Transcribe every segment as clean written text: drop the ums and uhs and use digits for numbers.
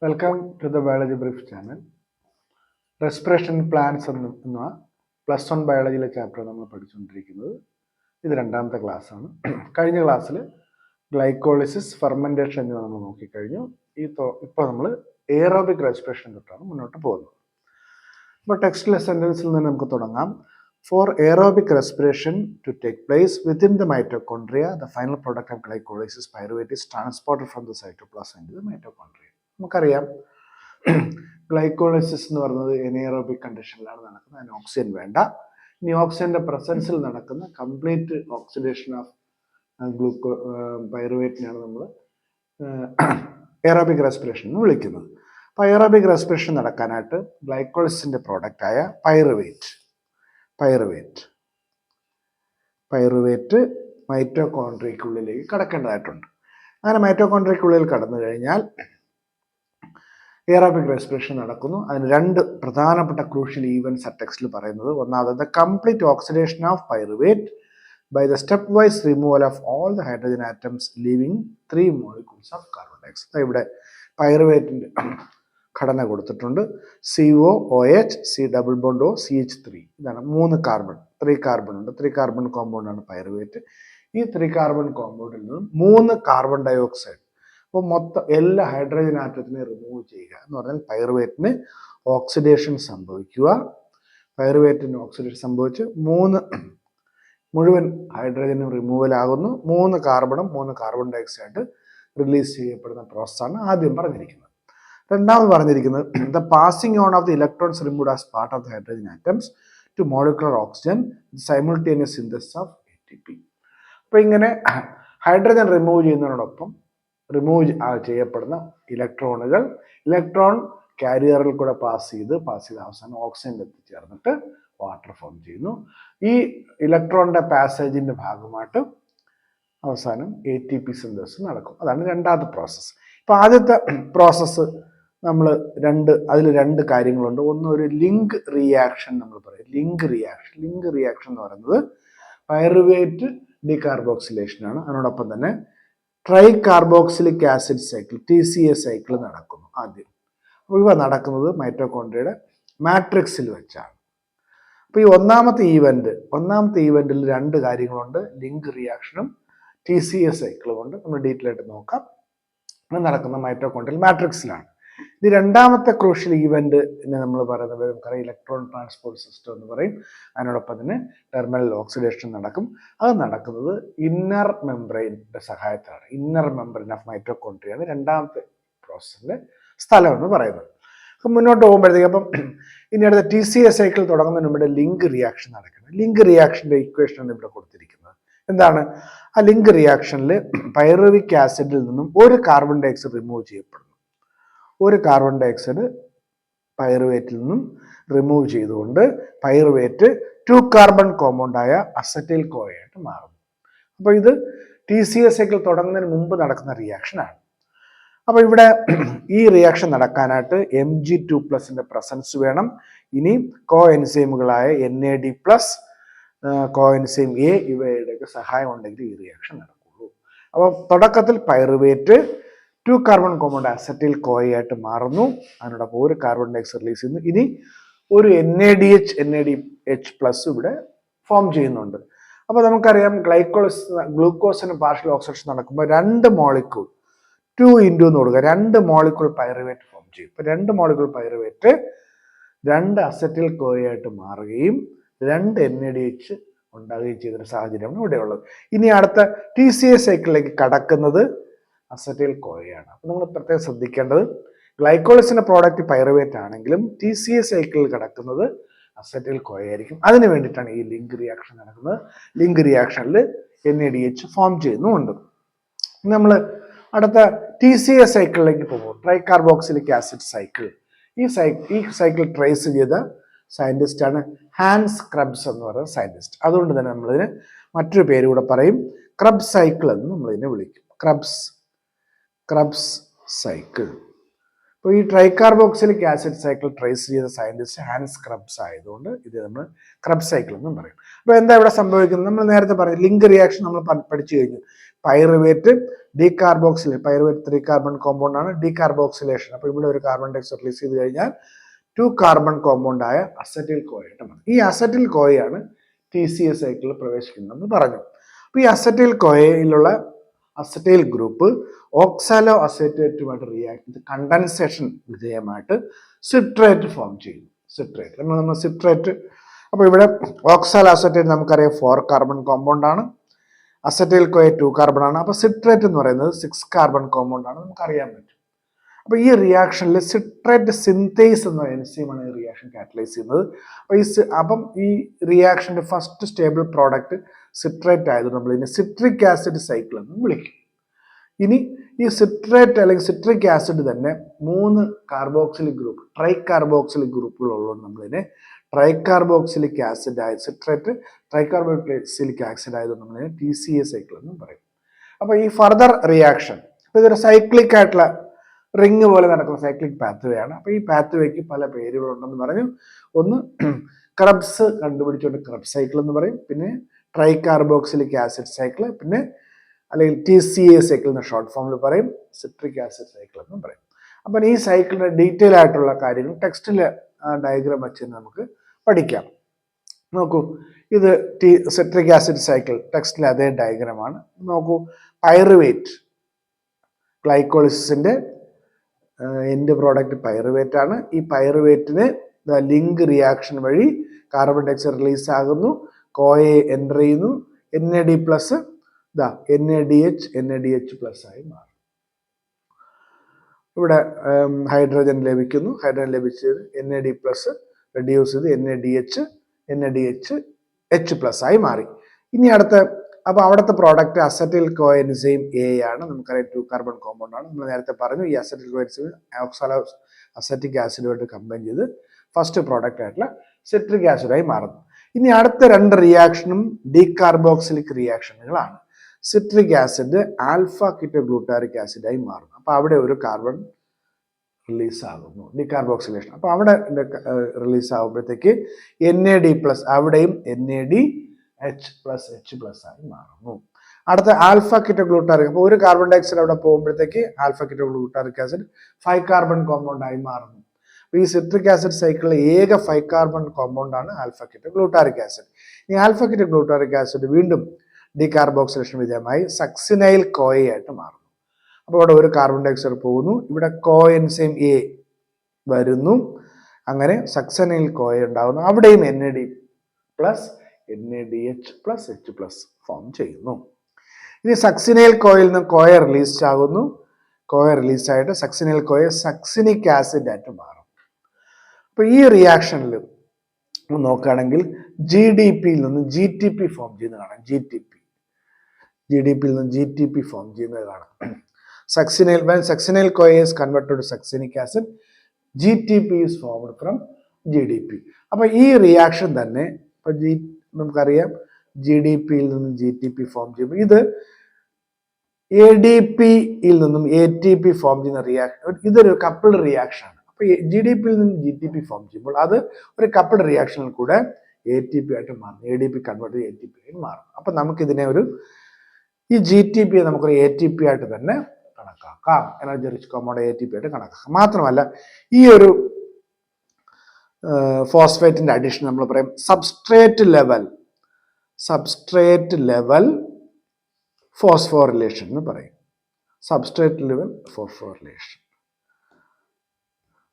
Welcome to the biology brief channel. Respiration plants എന്ന +1 ബയോളജിയിലെ chapter നമ്മൾ പഠിച്ചുകൊണ്ടിരിക്കുന്നത്. ഇത് രണ്ടാമത്തെ ക്ലാസ്സാണ്. കഴിഞ്ഞ ക്ലാസ്സിൽ ഗ്ലൈക്കോളിസിസ്, ഫെർമെൻറ്റേഷൻ എന്നിവ നമ്മൾ നോക്കിക്കഴിഞ്ഞു. ഇപ്പോൾ നമ്മൾ എയറോബിക് റെസ്പിറേഷൻ തൊട്ടാണ് മുന്നോട്ട് പോകുന്നത്. അപ്പോൾ ടെക്സ്റ്റിലെ സെൻറ്റൻസിൽ നിന്ന് നമുക്ക് തുടങ്ങാം. For aerobic respiration to take place within the mitochondria, the final product of glycolysis, pyruvate, is transported from the cytoplasm into the mitochondria. നമുക്കറിയാം, ഗ്ലൈക്കോളിസിസ് എന്ന് പറയുന്നത് എനേറോബിക് കണ്ടീഷനിലാണ് നടക്കുന്നത്. അതിന് ഓക്സിജൻ വേണ്ട. ഇനി ഓക്സിജന്റെ പ്രസൻസിൽ നടക്കുന്ന കംപ്ലീറ്റ് ഓക്സിഡേഷൻ ഓഫ് പൈറുവേറ്റിനെയാണ് നമ്മൾ എയറോബിക് റെസ്പിറേഷൻ എന്ന് വിളിക്കുന്നത്. അപ്പോൾ എയറോബിക് റെസ്പിറേഷൻ നടക്കാനായിട്ട് ഗ്ലൈക്കോളിസിന്റെ പ്രോഡക്റ്റായ പൈറുവേറ്റ് മൈറ്റോകോൺട്രിയയ്ക്കുള്ളിലേക്ക് കടക്കേണ്ടതായിട്ടുണ്ട്. അങ്ങനെ മൈറ്റോകോൺട്രിയയ്ക്കുള്ളിൽ കടന്നു കഴിഞ്ഞാൽ എയറോബിക് റെസ്പിറേഷൻ നടക്കുന്നു. അതിന് രണ്ട് പ്രധാനപ്പെട്ട ക്രൂഷ്യൽ ഈവൻറ്റ്സ് ടെക്സ്റ്റിൽ പറയുന്നത്. ഒന്നാമത് complete oxidation of pyruvate by the stepwise removal of all the hydrogen atoms leaving 3 molecules of carbon dioxide. ഇവിടെ പൈറുവേറ്റിന്റെ ഘടന കൊടുത്തിട്ടുണ്ട്. COOH, C+O, CH3. ഇതാണ് 3 കാർബൺ. 3 കാർബൺ ഉണ്ട്. 3 കാർബൺ കോമ്പൗണ്ടാണ് പൈറുവേറ്റ്. ഈ 3 കാർബൺ കോമ്പൗണ്ടിൽ നിന്നും 3 കാർബൺ ഡയോക്സൈഡ്. അപ്പോൾ മൊത്തം എല്ലാ ഹൈഡ്രജൻ ആറ്റത്തിനെ റിമൂവ് ചെയ്യുക എന്ന് പറഞ്ഞാൽ പൈറുവേറ്റിന് ഓക്സിഡേഷൻ സംഭവിക്കുക. പൈറുവേറ്റിന് ഓക്സിഡേഷൻ സംഭവിച്ച് 3 മുഴുവൻ ഹൈഡ്രജനും റിമൂവൽ ആകുന്നു. 3 കാർബണും 3 കാർബൺ ഡയോക്സൈഡ് റിലീസ് ചെയ്യപ്പെടുന്ന പ്രോസസ്സാണ് ആദ്യം പറഞ്ഞിരിക്കുന്നത്. രണ്ടാമത് പറഞ്ഞിരിക്കുന്നത് the passing on of the electrons removed as part of the hydrogen atoms to molecular oxygen, simultaneous synthesis of ATP. അപ്പോൾ ഇങ്ങനെ ഹൈഡ്രജൻ റിമൂവ് ചെയ്യുന്നതിനോടൊപ്പം റിമൂവ് ചെയ്യപ്പെടുന്ന ഇലക്ട്രോൺ കാരിയറിൽ കൂടെ പാസ് ചെയ്ത് അവസാനം ഓക്സിജനിൽ എത്തിച്ചേർന്നിട്ട് വാട്ടർ ഫോം ചെയ്യുന്നു. ഈ ഇലക്ട്രോണിന്റെ പാസേജിന്റെ ഭാഗമായിട്ട് അവസാനം ATP സിന്തസിസ് നടക്കും. അതാണ് രണ്ടാമത്തെ പ്രോസസ്സ്. ഇപ്പൊ ആദ്യത്തെ പ്രോസസ്സ് അതിൽ രണ്ട് കാര്യങ്ങളുണ്ട്. ഒന്ന് ഒരു ലിങ്ക് റിയാക്ഷൻ നമ്മൾ പറയും. ലിങ്ക് റിയാക്ഷൻ എന്ന് പറയുന്നത് പൈറുവേറ്റ് ഡീകാർബോക്സിലേഷൻ ആണ്. അതിനോടൊപ്പം തന്നെ try carboxylic acid cycle TCA cycle നടക്കുന്നു ആദ്യം. അപ്പോൾ ഇവ നടക്കുന്നത് മൈറ്റോകോൺട്രിയയുടെ മാട്രിക്സിൽ വെച്ചാണ്. അപ്പോൾ ഈ ഒന്നാമത്തെ ഈവന്റിൽ രണ്ട് കാര്യങ്ങളുണ്ട്. ലിങ്ക് റിയാക്ഷനും TCA സൈക്കിളും കൊണ്ട് നമ്മൾ ഡീറ്റെയിൽ ആയിട്ട് നോക്കാം. അത് നടക്കുന്ന മൈറ്റോകോൺട്രിയൽ മാട്രിക്സിലാണ്. ഇത് രണ്ടാമത്തെ ക്രൂഷ്യൽ ഈവന്റ് നമ്മൾ പറയുന്നത് നമുക്കറിയാം ഇലക്ട്രോൺ ട്രാൻസ്പോർട്ട് സിസ്റ്റം എന്ന് പറയും. അതിനോടൊപ്പം തന്നെ ടെർമിനൽ ഓക്സിഡേഷൻ നടക്കും. അത് നടക്കുന്നത് ഇന്നർ മെംബ്രെയിനിന്റെ സഹായത്തിലാണ്. ഇന്നർ മെംബ്രെയിൻ ഓഫ് മൈറ്റോകോൺട്രിയാണ് രണ്ടാമത്തെ പ്രോസസ്സിന്റെ സ്ഥലം എന്ന് പറയുന്നത്. അപ്പം മുന്നോട്ട് പോകുമ്പോഴത്തേക്ക് അപ്പം ഇനി അടുത്ത TCA സൈക്കിൾ തുടങ്ങുന്നതിന് മുമ്പ് ലിങ്ക് റിയാക്ഷൻ നടക്കുന്നത്. ലിങ്ക് റിയാക്ഷന്റെ ഇക്വേഷനാണ് ഇവിടെ കൊടുത്തിരിക്കുന്നത്. എന്താണ് ആ ലിങ്ക് റിയാക്ഷനിൽ? പൈറുവിക് ആസിഡിൽ നിന്നും ഒരു കാർബൺ ഡയോക്സൈഡ് റിമൂവ് ചെയ്യപ്പെടുന്നു. ഒരു കാർബൺ ഡയോക്സൈഡ് പൈറുവേറ്റിൽ നിന്നും റിമൂവ് ചെയ്തുകൊണ്ട് പൈറുവേറ്റ് 2 കാർബൺ കോമ്പൗണ്ടായ അസറ്റൈൽ കോയായിട്ട് മാറുന്നു. അപ്പോൾ ഇത് TCA സൈക്കിൾ തുടങ്ങുന്നതിന് മുമ്പ് നടക്കുന്ന റിയാക്ഷനാണ്. അപ്പോൾ ഇവിടെ ഈ റിയാക്ഷൻ നടക്കാനായിട്ട് Mg2+ പ്രസൻസ് വേണം. ഇനി കോ എൻസൈമുകളായ NAD+, കോഎൻസൈം A ഇവയുടെയൊക്കെ സഹായം ഉണ്ടെങ്കിൽ ഈ റിയാക്ഷൻ നടക്കുള്ളൂ. അപ്പോൾ തുടക്കത്തിൽ പൈറുവേറ്റ് 2 കാർബൺ കോമ്പൗണ്ട് അസറ്റൈൽ കോയായിട്ട് മാറുന്നു. അതിനോടൊപ്പം ഒരു കാർബൺ ഡയോക്സൈഡ് റിലീസ് ചെയ്യുന്നു. ഇനി ഒരു NADH+ ഇവിടെ ഫോം ചെയ്യുന്നുണ്ട്. അപ്പോൾ നമുക്കറിയാം ഗ്ലൂക്കോസിന് പാർഷ്യൽ ഓക്സിഡേഷൻ നടക്കുമ്പോൾ 2 മോളിക്യൂൾ 2 into എന്ന് കൊടുക്കുക. 2 മോളിക്യൂൾ പൈറുവേറ്റ് ഫോം ചെയ്യും. ഇപ്പോൾ 2 മോളിക്യൂൾ പൈറുവേറ്റ് 2 അസറ്റൈൽ കോയായിട്ട് മാറുകയും 2 NADH ഉണ്ടാകുകയും ചെയ്തൊരു സാഹചര്യമാണ് ഇവിടെ ഉള്ളത്. ഇനി അടുത്ത TCA സൈക്കിളിലേക്ക് കടക്കുന്നത് അസറ്റൈൽ കോയയാണ്. അപ്പോൾ നമ്മൾ പ്രത്യേകം ശ്രദ്ധിക്കേണ്ടത് ഗ്ലൈക്കോളിസിന്റെ പ്രോഡക്റ്റ് പൈറുവേറ്റ് ആണെങ്കിലും TCA സൈക്കിളിൽ കിടക്കുന്നത് അസറ്റൈൽ കോയായിരിക്കും. അതിന് വേണ്ടിയിട്ടാണ് ഈ ലിങ്ക് റിയാക്ഷൻ നടക്കുന്നത്. ലിങ്ക് റിയാക്ഷനിൽ NADH ഫോം ചെയ്യുന്നുമുണ്ട്. നമ്മൾ അടുത്ത TCA സൈക്കിളിലേക്ക് പോകുമ്പോൾ ട്രൈ കാർബോക്സിലിക് ആസിഡ് സൈക്കിൾ. ഈ സൈക്കിൾ ട്രേസ് ചെയ്ത സയന്റിസ്റ്റ് ആണ് ഹാൻസ് ക്രബ്സ് എന്ന് പറയുന്ന സയന്റിസ്റ്റ്. അതുകൊണ്ട് തന്നെ നമ്മളിതിന് മറ്റൊരു പേര് കൂടെ പറയും, ക്രബ്സ് സൈക്കിൾ എന്ന് നമ്മളിതിനെ വിളിക്കും. Krebs cycle. അപ്പോൾ ഈ ട്രൈകാർബോക്സിലിക് ആസിഡ് സൈക്കിൾ ട്രേസ് ചെയ്ത സയന്റിസ്റ്റ് ഹാൻസ് ക്രബ്സ് ആയതുകൊണ്ട് ഇത് നമ്മൾ ക്രബ്സ് സൈക്കിൾ എന്നും പറയും. അപ്പോൾ എന്താ ഇവിടെ സംഭവിക്കുന്നത്? നമ്മൾ നേരത്തെ പറഞ്ഞു ലിങ്ക് റിയാക്ഷൻ നമ്മൾ പഠിച്ചു കഴിഞ്ഞു. Pyruvate decarboxylation, pyruvate 3 carbon compound ആണ്, ഡീകാർബോക്സിലേഷൻ. അപ്പോൾ ഇവിടെ ഒരു കാർബൺ ഡയോക്സൈഡ് റിലീസ് ചെയ്ത് കഴിഞ്ഞാൽ 2 കാർബൺ കോമ്പൗണ്ട് ആയ അസറ്റിൽ കോയായിട്ട് മാറും. ഈ അസറ്റിൽ കോയാണ് TCA സൈക്കിളിൽ പ്രവേശിക്കുന്നതെന്ന് പറഞ്ഞു. അപ്പോൾ ഈ അസറ്റിൽ കോയയിലുള്ള അസറ്റൈൽ ഗ്രൂപ്പ് ഓക്സാലോ അസറ്റേറ്റുമായിട്ട് റിയാക്ട് ചെയ്ത് കണ്ടൻസേഷൻ വിധേയമായിട്ട് സിട്രേറ്റ് ഫോം ചെയ്യുന്നു. സിട്രേറ്റ് നമ്മൾ സിട്രേറ്റ്. അപ്പോൾ ഇവിടെ ഓക്സാലോ അസറ്റേറ്റ് നമുക്കറിയാം 4 കാർബൺ കോമ്പൗണ്ട് ആണ്, അസറ്റൈൽ കോയ 2 കാർബൺ ആണ്. അപ്പോൾ സിട്രേറ്റ് എന്ന് പറയുന്നത് 6 കാർബൺ കോമ്പൗണ്ട് ആണ്, നമുക്കറിയാൻ പറ്റും. അപ്പോൾ ഈ റിയാക്ഷനിൽ സിട്രേറ്റ് സിന്തേസ് എന്ന എൻസൈമാണ് ഈ റിയാക്ഷൻ കാറ്റലൈസ് ചെയ്യുന്നത്. അപ്പം ഈ റിയാക്ഷൻ്റെ ഫസ്റ്റ് സ്റ്റേബിൾ പ്രോഡക്റ്റ് സിട്രേറ്റ് ആയത് നമ്മൾ ഇതിനെ സിട്രിക് ആസിഡ് സൈക്കിൾ എന്ന് വിളിക്കും. ഇനി ഈ സിട്രേറ്റ് അല്ലെങ്കിൽ സിട്രിക് ആസിഡ് തന്നെ 3 കാർബോക്സിലിക് ഗ്രൂപ്പ്, ട്രൈ കാർബോക്സിലിക് ഗ്രൂപ്പുകളുള്ളതുകൊണ്ട് നമ്മളിതിനെ ട്രൈകാർബോക്സിലിക് ആസിഡ് ആയ സിട്രേറ്റ് ട്രൈകാർബോക്സിലിക് ആസിഡ് ആയതുകൊണ്ട് നമ്മളിതിനെ TCA സൈക്കിൾ എന്നും പറയും. അപ്പോൾ ഈ ഫർദർ റിയാക്ഷൻ, അപ്പോൾ ഇതൊരു സൈക്ലിക് ആയിട്ടുള്ള റിങ് പോലെ നടക്കുന്ന സൈക്ലിക് പാത്വേ ആണ്. അപ്പോൾ ഈ പാത്വേക്ക് പല പേരുകളുണ്ടെന്ന് പറഞ്ഞു. ഒന്ന് ക്രബ്സ് കണ്ടുപിടിച്ചുകൊണ്ട് ക്രബ്സ് സൈക്കിൾ എന്ന് പറയും, പിന്നെ ട്രൈകാർബോക്സിലിക് ആസിഡ് സൈക്കിൾ, പിന്നെ അല്ലെങ്കിൽ TCA സൈക്കിൾ എന്ന ഷോർട്ട് ഫോമിൽ പറയും, സിട്രിക് ആസിഡ് സൈക്കിൾ എന്നും പറയും. അപ്പം ഈ സൈക്കിളിന്റെ ഡീറ്റെയിൽ ആയിട്ടുള്ള കാര്യങ്ങൾ ടെക്സ്റ്റിൽ ഡയഗ്രാം വെച്ച് നമുക്ക് പഠിക്കാം. നോക്കൂ, ഇത് സിട്രിക് ആസിഡ് സൈക്കിൾ ടെക്സ്റ്റിലെ അതേ ഡയഗ്രമാണ്. നോക്കൂ, പൈറുവേറ്റ് ഗ്ലൈക്കോളിസിന്റെ എൻഡ് പ്രോഡക്റ്റ് പൈറുവേറ്റ് ആണ്. ഈ പൈറുവേറ്റിന് ലിങ്ക് റിയാക്ഷൻ വഴി കാർബൺ ഡയോക്സൈഡ് റിലീസ് ആകുന്നു, കോയെ എൻ്റർ ചെയ്യുന്നു, NAD പ്ലസ് NADH പ്ലസ് ആയി മാറും. ഇവിടെ ഹൈഡ്രജൻ ലഭിക്കുന്നു, ഹൈഡ്രജൻ ലഭിച്ചത് NAD പ്ലസ് റെഡ്യൂസ് ചെയ്ത് NADH പ്ലസ് ആയി മാറി. ഇനി അപ്പോൾ അവിടുത്തെ പ്രോഡക്റ്റ് അസറ്റിൽ കോഎൻസൈം A ആണ്, നമുക്കറിയാം 2 കാർബൺ കോമ്പൗണ്ട് ആണ്. നമ്മൾ നേരത്തെ പറഞ്ഞു ഈ അസറ്റിൽ കോഎൻസൈം ഓക്സാലോ അസറ്റിക് ആസിഡുമായിട്ട് കമ്പൈൻ ചെയ്ത് ഫസ്റ്റ് പ്രോഡക്റ്റ് ആയിട്ടുള്ള സിട്രിക് ആസിഡായി മാറുന്നു. ഇനി അടുത്ത 2 റിയാക്ഷനും ഡീകാർബോക്സിലിക് റിയാക്ഷനുകളാണ്. സിട്രിക് ആസിഡ് ആൽഫ കീറ്റോഗ്ലൂട്ടാറിക് ആസിഡായി മാറുന്നു. അപ്പോൾ അവിടെ ഒരു കാർബൺ റിലീസ് ആകുന്നു, ഡീകാർബോക്സിലേഷൻ. അപ്പോൾ അവിടെ റിലീസ് ആകുമ്പോഴത്തേക്ക് NAD പ്ലസ്, അവിടെയും NADH പ്ലസ് ആയി മാറുന്നു. അടുത്ത ആൽഫ കീറ്റോഗ്ലൂട്ടാറിക്, അപ്പോൾ ഒരു കാർബൺ ഡയോക്സൈഡ് അവിടെ പോകുമ്പോഴത്തേക്ക് ആൽഫ കീറ്റോഗ്ലൂട്ടാറിക് ആസിഡ് 5 കാർബൺ കോമ്പൗണ്ട് ആയി മാറുന്നു. ഈ സിട്രിക് ആസിഡ് സൈക്കിളിലെ ഏക 5 കാർബൺ കോമ്പൗണ്ട് ആണ് ആൽഫ കീറ്റോഗ്ലൂട്ടാറിക് ആസിഡ്. ഈ ആൽഫ കീറ്റോഗ്ലൂട്ടാറിക് ആസിഡ് വീണ്ടും ഡീകാർബോക്സിലേഷൻ വിധേയമായി സക്സിനൈൽ കോയയായിട്ട് മാറുന്നു. അപ്പോൾ ഇവിടെ ഒരു കാർബൺ ഡയോക്സൈഡ് പോകുന്നു, ഇവിടെ കോഎൻസൈം A വരുന്നു, അങ്ങനെ സക്സിനൈൽ കോയ ഉണ്ടാകുന്നു. അവിടെയും NAD plus NADH plus H plus form ചെയ്യുന്നു. ഇനി സക്സിനൈൽ കോയിൽ നിന്ന് കോയ റിലീസ് ആകുന്നു, കോയ റിലീസായിട്ട് സക്സിനൈൽ കോയ സക്സിനിക് ആസിഡ് ആയിട്ട് മാറും. അപ്പോൾ ഈ റിയാക്ഷനിൽ നോക്കുകയാണെങ്കിൽ GDPയിൽ നിന്ന് GTP ഫോം ചെയ്യുന്നത് കാണാം. GDPയിൽ നിന്ന് GTP ഫോം ചെയ്യുന്നത് കാണാം. when succinyl CoA is converted to succinic acid, GTP is formed from GDP. അപ്പോൾ ഈ റിയാക്ഷൻ തന്നെ നമുക്കറിയാം GDPയിൽ നിന്നും GTP ഫോം ചെയ്യുമ്പോൾ ഇത് ADPയിൽ നിന്നും ATP ഫോം ചെയ്യുന്ന റിയാക്ഷൻ, ഇതൊരു കപ്പിൾഡ് റിയാക്ഷൻ ആണ്. അപ്പോൾ GDPയിൽ നിന്നും GTP ഫോം ചെയ്യുമ്പോൾ അത് ഒരു കപ്പിൾഡ് റിയാക്ഷനിൽ കൂടെ ATP ആയിട്ട് മാറും, ADP കൺവേർട്ട് ചെയ്ത് ATP ആയിട്ട് മാറും. അപ്പം നമുക്കിതിനെ ഈ GTP നമുക്കൊരു ATP ആയിട്ട് തന്നെ കണക്കാക്കാം, എനർജി റിച്ച് കോമ്പൗണ്ട് ATP ആയിട്ട് കണക്കാക്കാം. മാത്രമല്ല ഈ ഒരു ഫോസ്ഫേറ്റിന്റെ അഡീഷൻ നമ്മൾ പറയും സബ്സ്ട്രേറ്റ് ലെവൽ ഫോസ്ഫോറിലേഷൻ എന്ന് പറയും. Substrate level phosphorylation.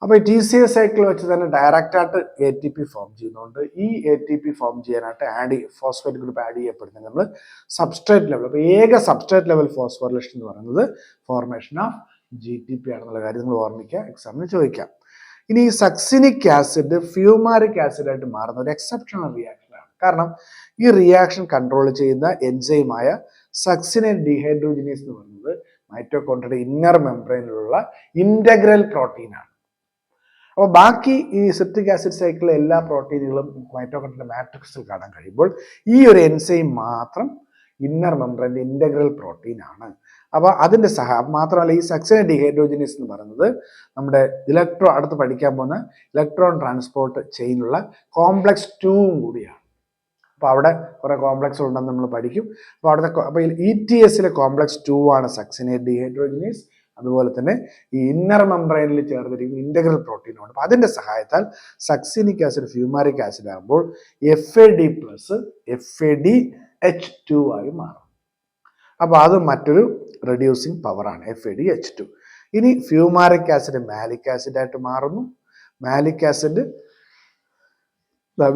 അപ്പോൾ TCA സൈക്കിൾ വെച്ച് തന്നെ ഡയറക്റ്റ് ആയിട്ട് ATP ഫോം ചെയ്യുന്നുണ്ട്. ഈ ATP ഫോം ചെയ്യാനായിട്ട് ഫോസ്ഫേറ്റ് ഗ്രൂപ്പ് ആഡ് ചെയ്യപ്പെടുന്നത് നമ്മൾ സബ്സ്ട്രേറ്റ് ലെവൽ. അപ്പോൾ ഏക സബ്സ്ട്രേറ്റ് ലെവൽ ഫോസ്ഫോറിലേഷൻ എന്ന് പറയുന്നത് ഫോർമേഷൻ ഓഫ് GTP ആണെന്നുള്ള കാര്യം നിങ്ങൾ ഓർമ്മിക്കുക, എക്സാമിന് ചോദിക്കാം. ഇനി ഈ സക്സിനിക് ആസിഡ് ഫ്യൂമാരിക് ആസിഡ് ആയിട്ട് മാറുന്ന ഒരു എക്സെപ്ഷണൽ റിയാക്ഷനാണ്. കാരണം ഈ റിയാക്ഷൻ കൺട്രോൾ ചെയ്യുന്ന എൻസൈമായ സക്സിനൈൽ ഡീഹൈഡ്രോജിനേസ് എന്ന് പറയുന്നത് മൈറ്റോകോൺഡ്രിയയുടെ ഇന്നർ മെംബ്രെയിനിലുള്ള ഇന്റഗ്രൽ പ്രോട്ടീനാണ്. അപ്പോൾ ബാക്കി ഈ സിട്രിക് ആസിഡ് സൈക്കിളിലെ എല്ലാ പ്രോട്ടീനുകളും മൈറ്റോകോൺഡ്രിയയുടെ മാട്രിക്സിൽ കാണാൻ കഴിയുമ്പോൾ ഈ ഒരു എൻസൈം മാത്രം ഇന്നർ മെംബ്രെയിൻ്റെ ഇന്റഗ്രൽ പ്രോട്ടീൻ ആണ്. അപ്പോൾ അതിൻ്റെ മാത്രമല്ല ഈ സക്സിനൈൽ ഡീഹൈഡ്രോജിനേസ് എന്ന് പറയുന്നത് നമ്മുടെ അടുത്ത് പഠിക്കാൻ പോകുന്ന ഇലക്ട്രോൺ ട്രാൻസ്പോർട്ട് ചെയിനുള്ള കോംപ്ലക്സ് 2 കൂടിയാണ്. അപ്പോൾ അവിടെ കുറേ കോംപ്ലക്സ് ഉണ്ടെന്ന് നമ്മൾ പഠിക്കും. അപ്പോൾ അപ്പോൾ ETSലെ കോംപ്ലക്സ് 2 ആണ് സക്സിനേറ്റ് ഡീഹൈഡ്രോജിനേസ്. അതുപോലെ തന്നെ ഈ ഇന്നർ മെംബ്രെയിനിൽ ചേർന്നിരിക്കുന്ന ഇന്റഗ്രൽ പ്രോട്ടീനുണ്ട്. അപ്പോൾ അതിന്റെ സഹായത്താൽ സക്സിനിക് ആസിഡ് ഫ്യൂമാരിക് ആസിഡ് ആകുമ്പോൾ FAD പ്ലസ് FADH2 ആയി മാറും. അപ്പോൾ അത് മറ്റൊരു റെഡ്യൂസിങ് പവറാണ് FADH2. ഇനി ഫ്യൂമാരിക് ആസിഡ് മാലിക് ആസിഡ് ആയിട്ട് മാറുന്നു. മാലിക് ആസിഡ്